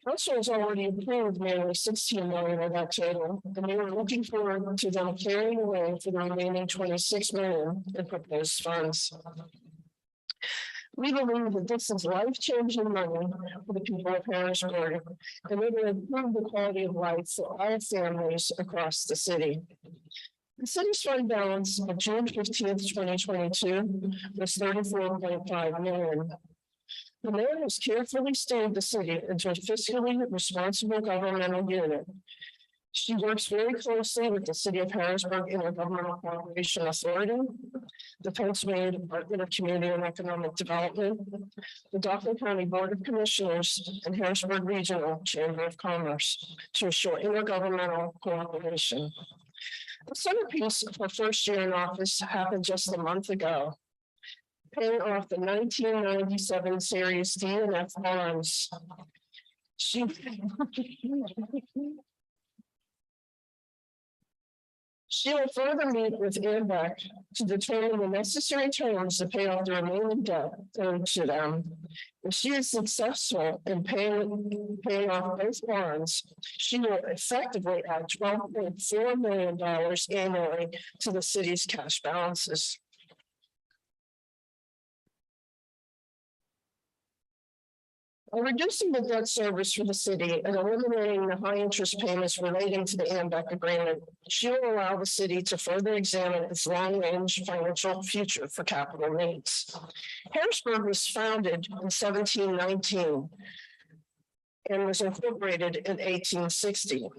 D: Council has already approved nearly $16 million of that total, and we are looking forward to them clearing away for the remaining $26 million in proposed funds. We believe that this is life-changing money for the people of Harrisburg, and it will improve the quality of life for all families across the city. The city's fund balance on June 15th, 2022 was $34.5 million. The mayor has carefully steered the city into a fiscally responsible governmental unit. She works very closely with the City of Harrisburg Intergovernmental Cooperation Authority, the Pennsylvania Department of Community and Economic Development, the Dauphin County Board of Commissioners, and Harrisburg Regional Chamber of Commerce to assure intergovernmental cooperation. The centerpiece of her first year in office happened just a month ago, paying off the 1997 Series D and F bonds. She will further meet with AMBEC to determine the necessary terms to pay off the remaining debt owed to them. If she is successful in paying off both bonds, she will effectively add $12.4 million annually to the city's cash balances. By reducing the debt service for the city and eliminating the high interest payments relating to the AMBEC agreement, she will allow the city to further examine its long-range financial future for capital needs. Harrisburg was founded in 1719 and was incorporated in 1860.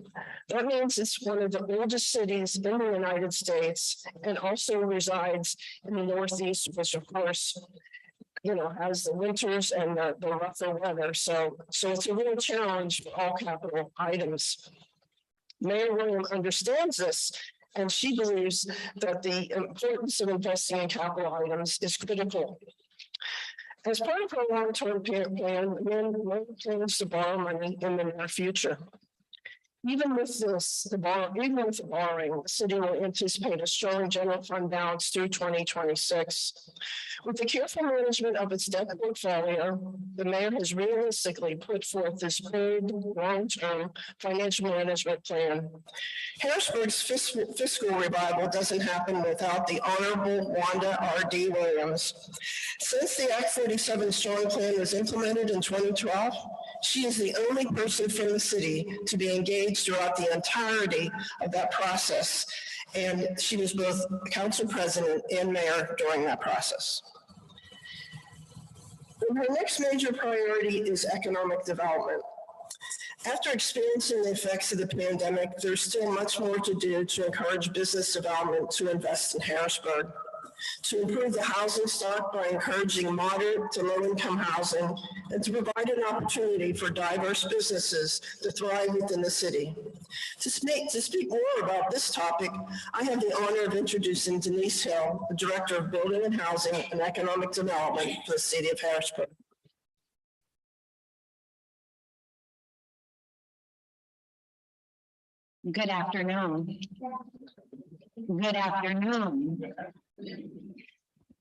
D: That means it's one of the oldest cities in the United States and also resides in the Northeast, which of course has the winters and the rougher weather. So it's a real challenge for all capital items. Mayor William understands this, and she believes that the importance of investing in capital items is critical. As part of her long-term plan, Mayor plans to borrow money in the near future.
H: Even with the borrowing, the city will anticipate a strong general fund balance through 2026. With the careful management of its debt portfolio, the mayor has realistically put forth this bold, long-term financial management plan. Harrisburg's fiscal revival doesn't happen without the Honorable Wanda R.D. Williams. Since the Act 47 Strong Plan was implemented in 2012, she is the only person from the city to be engaged throughout the entirety of that process. And she was both council president and mayor during that process. And her next major priority is economic development. After experiencing the effects of the pandemic, there's still much more to do to encourage business development to invest in Harrisburg, to improve the housing stock by encouraging moderate to low-income housing, and to provide an opportunity for diverse businesses to thrive within the city. To speak more about this topic, I have the honor of introducing Denise Hill, the Director of Building and Housing and Economic Development for the City of Harrisburg.
I: Good afternoon. Good afternoon.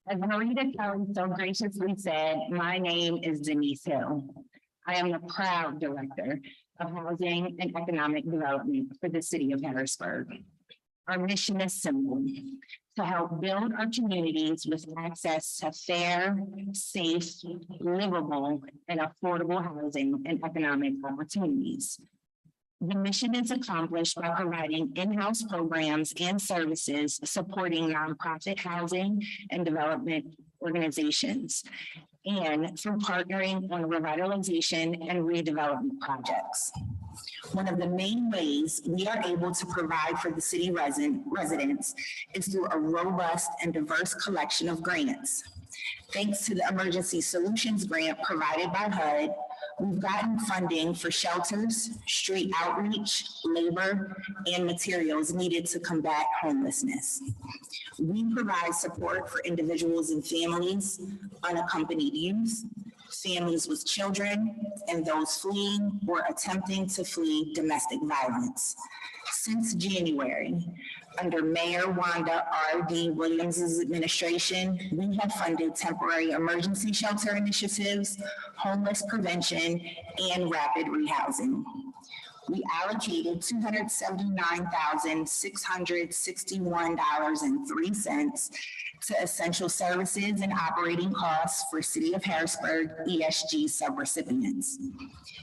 I: As Marita Kelly so graciously said, my name is Denise Hill. I am the proud Director of Housing and Economic Development for the City of Harrisburg. Our mission is simple: to help build our communities with access to fair, safe, livable, and affordable housing and economic opportunities. The mission is accomplished by providing in-house programs and services supporting nonprofit housing and development organizations, and through partnering on revitalization and redevelopment projects. One of the main ways we are able to provide for the city residents is through a robust and diverse collection of grants. Thanks to the Emergency Solutions Grant provided by HUD, we've gotten funding for shelters, street outreach, labor, and materials needed to combat homelessness. We provide support for individuals and families, unaccompanied youth, families with children, and those fleeing or attempting to flee domestic violence. Since January, under Mayor Wanda R.D. Williams' administration, we have funded temporary emergency shelter initiatives, homeless prevention, and rapid rehousing. We allocated $279,661.03 to essential services and operating costs for City of Harrisburg ESG subrecipients.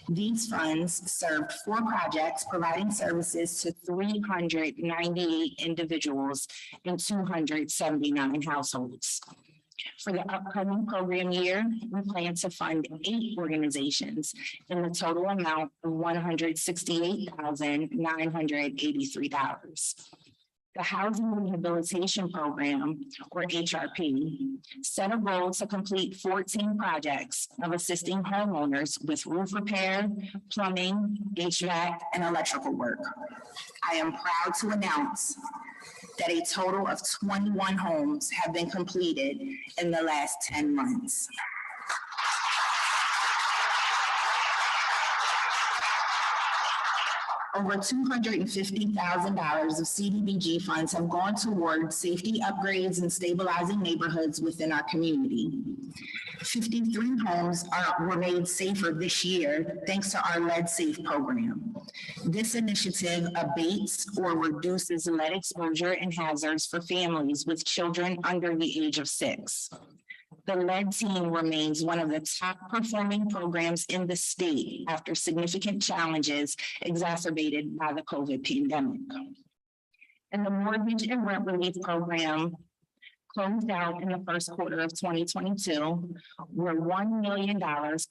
I: These funds served 4 projects providing services to 398 individuals in 279 households. For the upcoming program year, we plan to fund 8 organizations in the total amount of $168,983. The Housing Rehabilitation Program, or HRP, set a goal to complete 14 projects of assisting homeowners with roof repair, plumbing, HVAC, and electrical work. I am proud to announce that a total of 21 homes have been completed in the last 10 months. Over $250,000 of CDBG funds have gone toward safety upgrades and stabilizing neighborhoods within our community. 53 homes were made safer this year thanks to our Lead Safe program. This initiative abates or reduces lead exposure and hazards for families with children under the age of 6. The lead team remains one of the top performing programs in the state after significant challenges exacerbated by the COVID pandemic. And the mortgage and rent relief program closed out in the first quarter of 2022, where $1 million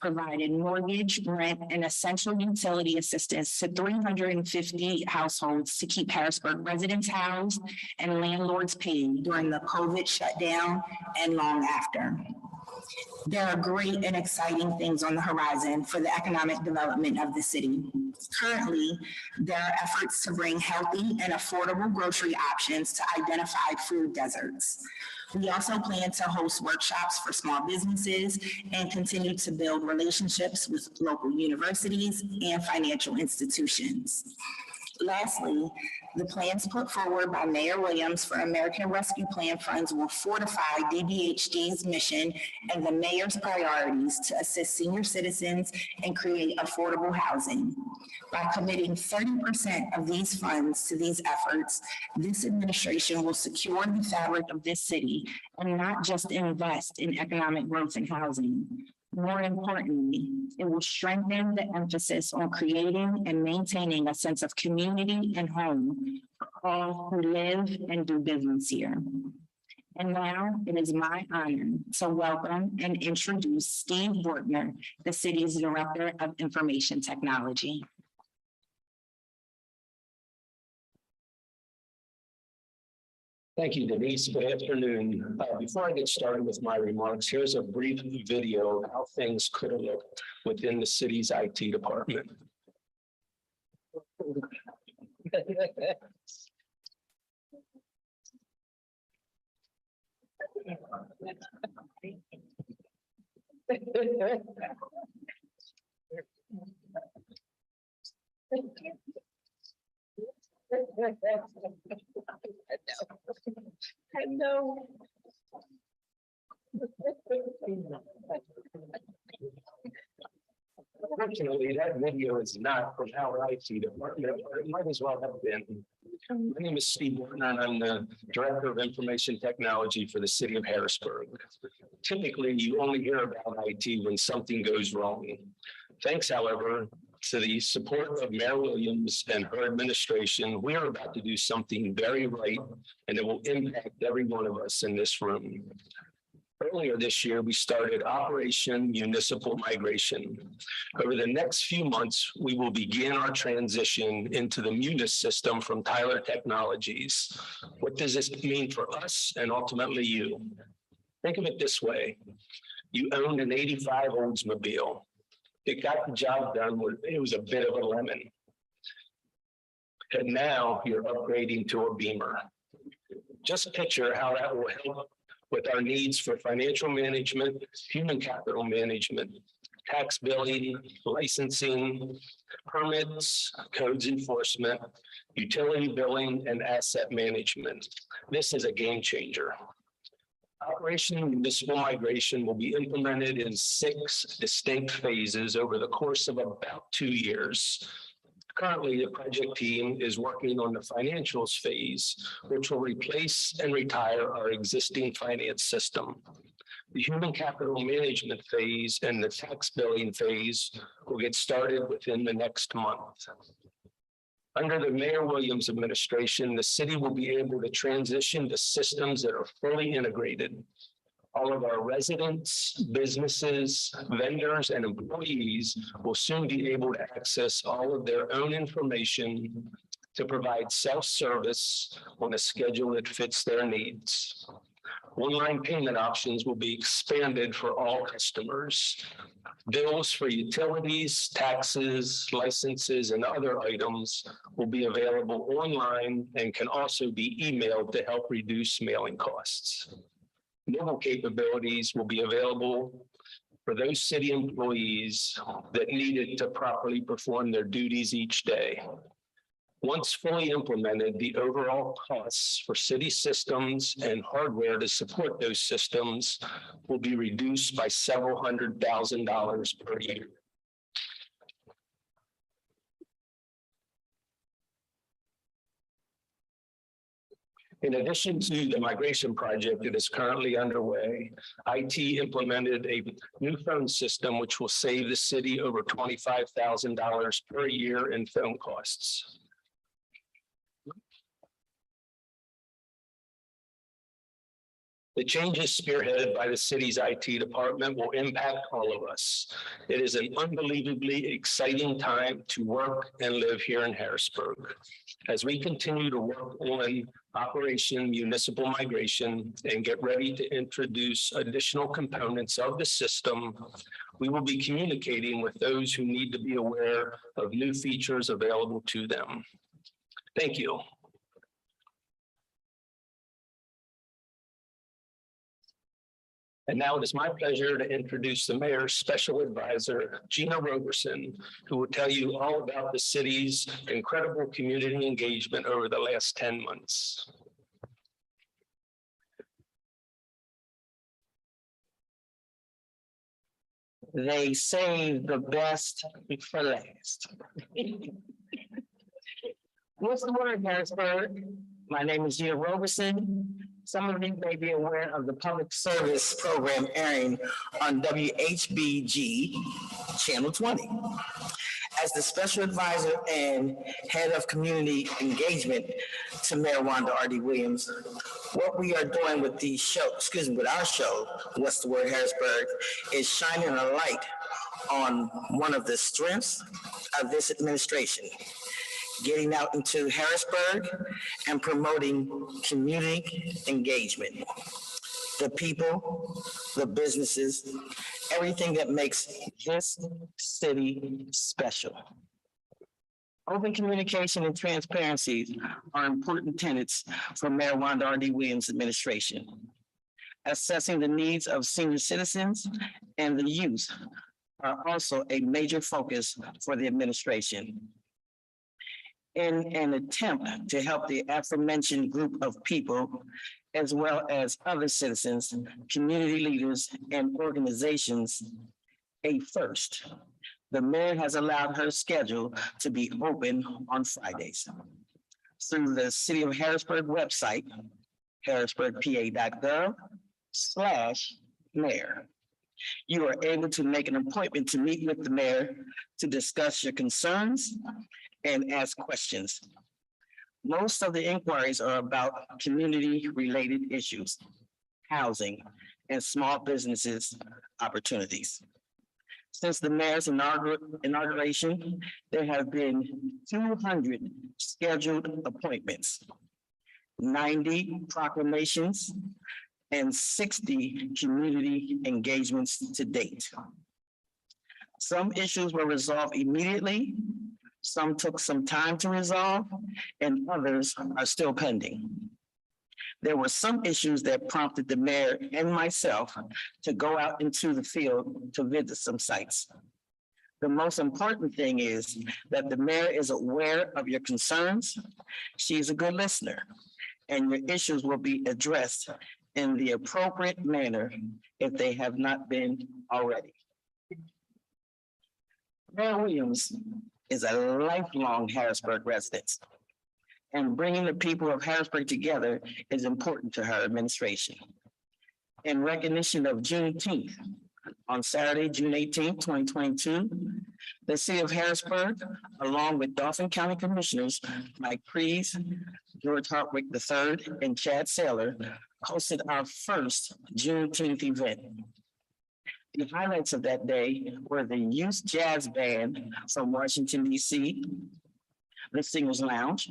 I: provided mortgage, rent, and essential utility assistance to 350 households to keep Harrisburg residents housed and landlords paid during the COVID shutdown and long after. There are great and exciting things on the horizon for the economic development of the city. Currently, there are efforts to bring healthy and affordable grocery options to identified food deserts. We also plan to host workshops for small businesses and continue to build relationships with local universities and financial institutions.
J: Lastly, the plans put forward by Mayor Williams for American Rescue Plan funds will fortify DBHD's mission and the mayor's priorities to assist senior citizens and create affordable housing. By committing 30% of these funds to these efforts, this administration will secure the fabric of this city and not just invest in economic growth and housing. More importantly, it will strengthen the emphasis on creating and maintaining a sense of community and home for all who live and do business here. And now it is my honor to welcome and introduce Steve Bortner, the city's Director of Information Technology.
C: Thank you, Denise. Good afternoon. Before I get started with my remarks, here's a brief video of how things could have looked within the city's IT department.
H: I know.
C: Unfortunately, that video is not from our IT department, but it might as well have been. My name is Steve Bortner, and I'm the Director of Information Technology for the city of Harrisburg. Typically, you only hear about IT when something goes wrong. Thanks, however, to the support of Mayor Williams and her administration, we are about to do something very right, and it will impact every one of us in this room. Earlier this year, we started Operation Municipal Migration. Over the next few months, we will begin our transition into the Munis system from Tyler Technologies. What does this mean for us and ultimately you? Think of it this way. You owned an 85 Oldsmobile. It got the job done. It was a bit of a lemon. And now you're upgrading to a Beamer. Just picture how that will help with our needs for financial management, human capital management, tax billing, licensing, permits, codes enforcement, utility billing, and asset management. This is a game changer. Operation Municipal Migration will be implemented in 6 distinct phases over the course of about 2 years. Currently, the project team is working on the financials phase, which will replace and retire our existing finance system. The human capital management phase and the tax billing phase will get started within the next month. Under the Mayor Williams administration, the city will be able to transition to systems that are fully integrated. All of our residents, businesses, vendors, and employees will soon be able to access all of their own information to provide self-service on a schedule that fits their needs. Online payment options will be expanded for all customers. Bills for utilities, taxes, licenses, and other items will be available online and can also be emailed to help reduce mailing costs. Mobile capabilities will be available for those city employees that need it to properly perform their duties each day. Once fully implemented, the overall costs for city systems and hardware to support those systems will be reduced by several $100,000 per year. In addition to the migration project that is currently underway, IT implemented a new phone system which will save the city over $25,000 per year in phone costs. The changes spearheaded by the city's IT department will impact all of us. It is an unbelievably exciting time to work and live here in Harrisburg. As we continue to work on Operation Municipal Migration and get ready to introduce additional components of the system, we will be communicating with those who need to be aware of new features available to them. Thank you.
K: And now it is my pleasure to introduce the mayor's special advisor, Gina Roberson, who will tell you all about the city's incredible community engagement over the last 10 months.
C: They say the best for last. What's the word, Harrisburg? My name is Gina Roberson. Some of you may be aware of the public service program airing on WHBG Channel 20. As the special advisor and head of community engagement to Mayor Wanda R.D. Williams, what we are doing with with our show, What's the Word, Harrisburg, is shining a light on one of the strengths of this administration, getting out into Harrisburg and promoting community engagement. The people, the businesses, everything that makes this city special. Open communication and transparency are important tenets for Mayor Wanda R.D. Williams' administration. Assessing the needs of senior citizens and the youth are also a major focus for the administration. In an attempt to help the aforementioned group of people, as well as other citizens, community leaders, and organizations, a first. The mayor has allowed her schedule to be open on Fridays. Through the City of Harrisburg website, harrisburgpa.gov/mayor. You are able to make an appointment to meet with the mayor to discuss your concerns and ask questions. Most of the inquiries are about community-related issues, housing, and small businesses opportunities. Since the mayor's inauguration, there have been 200 scheduled appointments, 90 proclamations, and 60 community engagements to date. Some issues were resolved immediately, some took some time to resolve, and others are still pending. There were some issues that prompted the mayor and myself to go out into the field to visit some sites. The most important thing is that the mayor is aware of your concerns. She's a good listener, and your issues will be addressed in the appropriate manner if they have not been already. Mayor Williams is a lifelong Harrisburg resident, and bringing the people of Harrisburg together is important to her administration. In recognition of Juneteenth, on Saturday, June 18, 2022, the city of Harrisburg, along with Dauphin County Commissioners Mike Crees, George Hartwick III, and Chad Saylor, hosted our first Juneteenth event. The highlights of that day were the Youth Jazz Band from Washington, D.C., the Singers Lounge,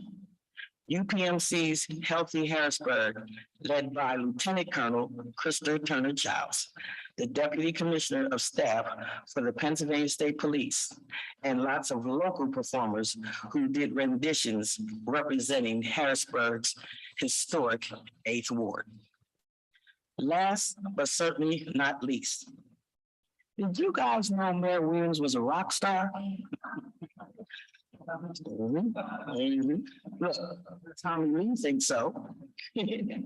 C: UPMC's Healthy Harrisburg, led by Lieutenant Colonel Krista Turner-Childs, the Deputy Commissioner of Staff for the Pennsylvania State Police, and lots of local performers who did renditions representing Harrisburg's historic 8th Ward. Last, but certainly not least, did you guys know Mayor Williams was a rock star? Look, Tommy Lee thinks so. The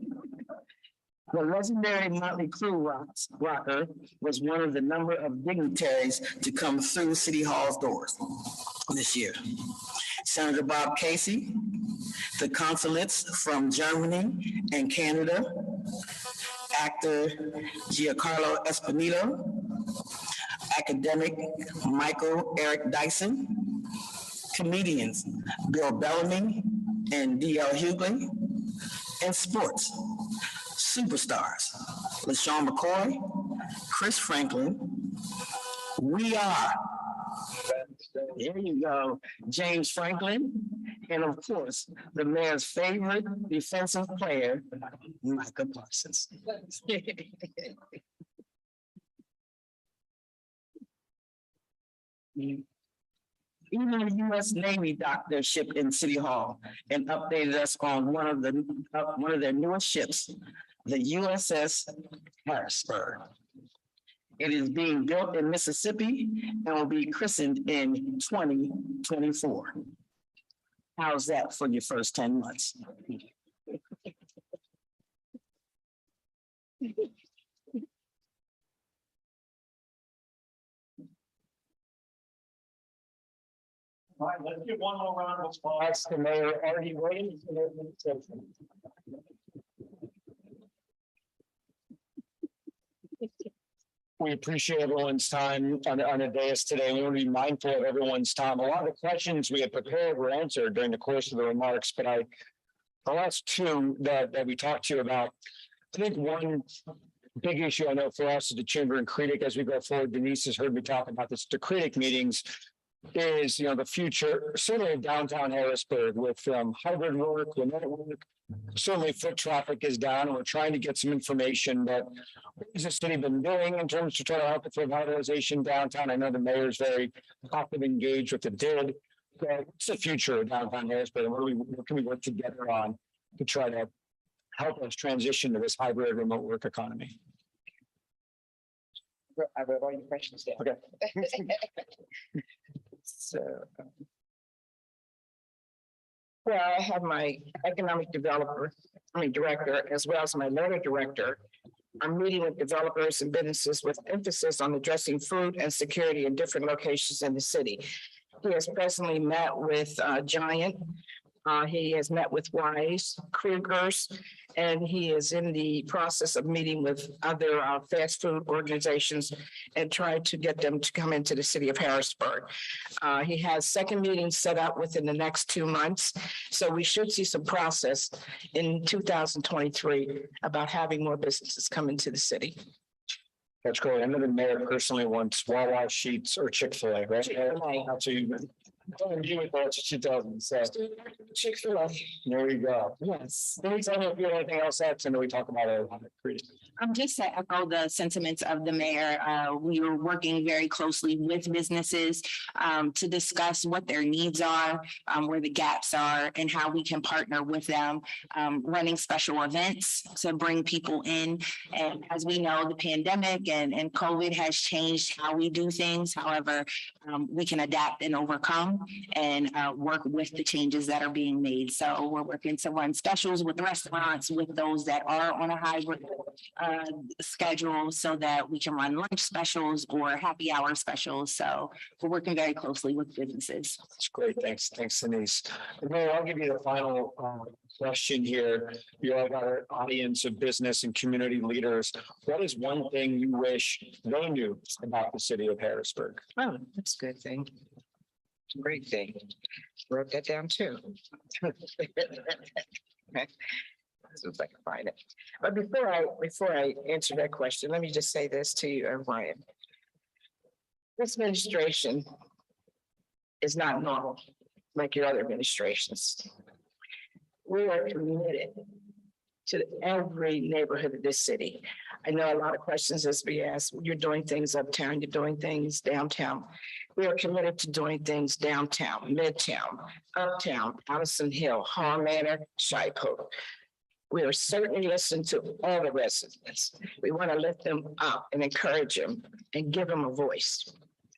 C: legendary Motley Crue rocker was one of the number of dignitaries to come through City Hall's doors this year. Senator Bob Casey, the consulates from Germany and Canada, actor Giancarlo Esposito, academic Michael Eric Dyson, comedians Bill Bellamy and D.L. Hughley, and sports superstars LaShawn McCoy, Chris Franklin, We Are, there you go, James Franklin, and of course, the mayor's favorite defensive player, Micah Parsons. Even the U.S. Navy docked their ship in City Hall and updated us on one of their newest ships, the USS
D: Harrisburg. It is being built in Mississippi and will be christened in 2024. How's that for your first 10 months? All right, let's give one more round of applause to Mayor R.D. Williams and the administration. We appreciate everyone's time on a dais today. We want to be mindful of everyone's time. A lot of the questions we had prepared were answered during the course of the remarks, but the last two that we talked to you about, I think one big issue I know for us at the Chamber and Creedic as we go forward, Denise has heard me talk about this, the Creedic meetings, is, the future, certainly in downtown Harrisburg with hybrid work, remote work. Certainly foot traffic is down, and we're trying to get some information that what has the city been doing in terms to try to help with revitalization downtown. I know the mayor is very active, engaged with the DID. But what's the future of downtown Harrisburg, and what can we work together on to try to help us transition to this hybrid remote work economy? I read all your questions down. Okay. So, well, I have my economic director, as well as my learner director. I'm meeting with developers and businesses with emphasis on addressing food and security in different locations in the city. He has presently met with Giant. He has met with Wise, Krugers, and he is in the process of meeting with other fast food organizations and trying to get them to come into the city of Harrisburg. He has second meetings set up within the next 2 months. So we should see some process in 2023 about having more businesses come into the city. That's great. I know the mayor personally wants Wawa, Sheets, or Chick-fil-A, right? Chick-fil-A. That's what you've been. Chick-fil-A. There you go. Yes. Anytime if you have anything else that's and we talk about it.
J: Just to echo the sentiments of the mayor, we were working very closely with businesses to discuss what their needs are, where the gaps are, and how we can partner with them, running special events to bring people in. And as we know, the pandemic and COVID has changed how we do things. However, we can adapt and overcome and work with the changes that are being made. So we're working to run specials with restaurants, with those that are on a hybrid schedule, so that we can run lunch specials or happy hour specials. So we're working very closely with businesses.
D: That's great. Thanks, Denise. Mayor, I'll give you the final question here. You all got an audience of business and community leaders. What is one thing you wish they knew about the city of Harrisburg? Oh, that's a good thing. Great thing. Wrote that down too. See if I can find it. But before I answer that question, let me just say this to you, Ryan. This administration is not normal like your other administrations. We are committed to every neighborhood of this city. I know a lot of questions as we ask, you're doing things uptown, you're doing things downtown. We are committed to doing things downtown, midtown, uptown, Allison Hill, Hall Manor, Shipoke. We are certainly listening to all the residents. We want to lift them up and encourage them and give them a voice.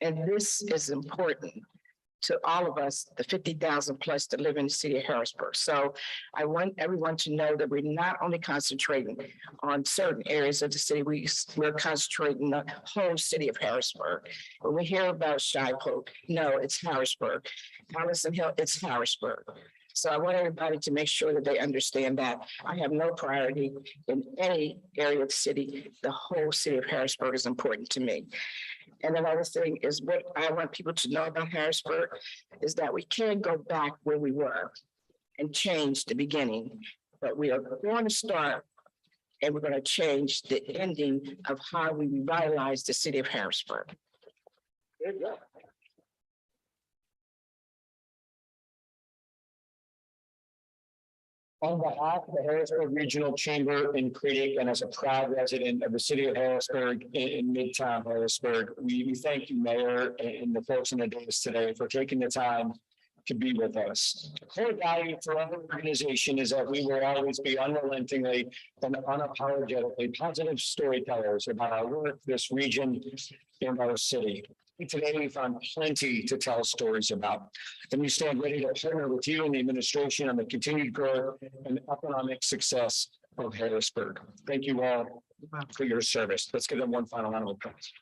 D: And this is important to all of us, the 50,000 plus that live in the city of Harrisburg. So I want everyone to know that we're not only concentrating on certain areas of the city, we're concentrating the whole city of Harrisburg. When we hear about Shipoke, no, it's Harrisburg. Allison Hill, it's Harrisburg. So I want everybody to make sure that they understand that I have no priority in any area of the city. The whole city of Harrisburg is important to me. And another thing is what I want people to know about Harrisburg is that we can't go back where we were and change the beginning, but we are going to start and we're going to change the ending of how we revitalize the city of Harrisburg. There you go. On behalf of the Harrisburg Regional Chamber in Creedic and as a proud resident of the city of Harrisburg in Midtown Harrisburg, we thank you, Mayor, and the folks in the dais today for taking the time
B: to be with us. The core value for our organization is that we will always be unrelentingly and unapologetically positive storytellers about our work, this region, and our city. Today, we found plenty to tell stories about, and we stand ready to partner with you and the administration on the continued growth and economic success of Harrisburg. Thank you all for your service. Let's give them one final round of applause.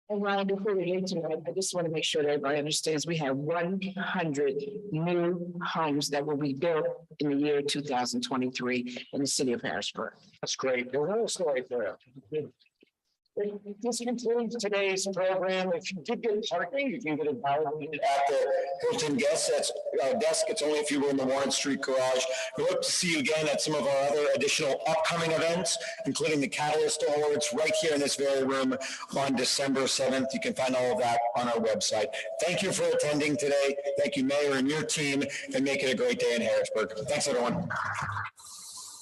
D: And Ryan, before we leave tonight, I just want to make sure that everybody understands we have 100 new homes that will be built in the year 2023 in the city of Harrisburg.
B: That's great. There's no story there. This concludes today's program. If you did get parking, you can get it validated at the Hilton desk. It's only if you were in the Warren Street garage. We hope to see you again at some of our other additional upcoming events, including the Catalyst Awards right here in this very room on December 7th. You can find all of that on our website. Thank you for attending today. Thank you, Mayor and your team, and make it a great day in Harrisburg. Thanks, everyone.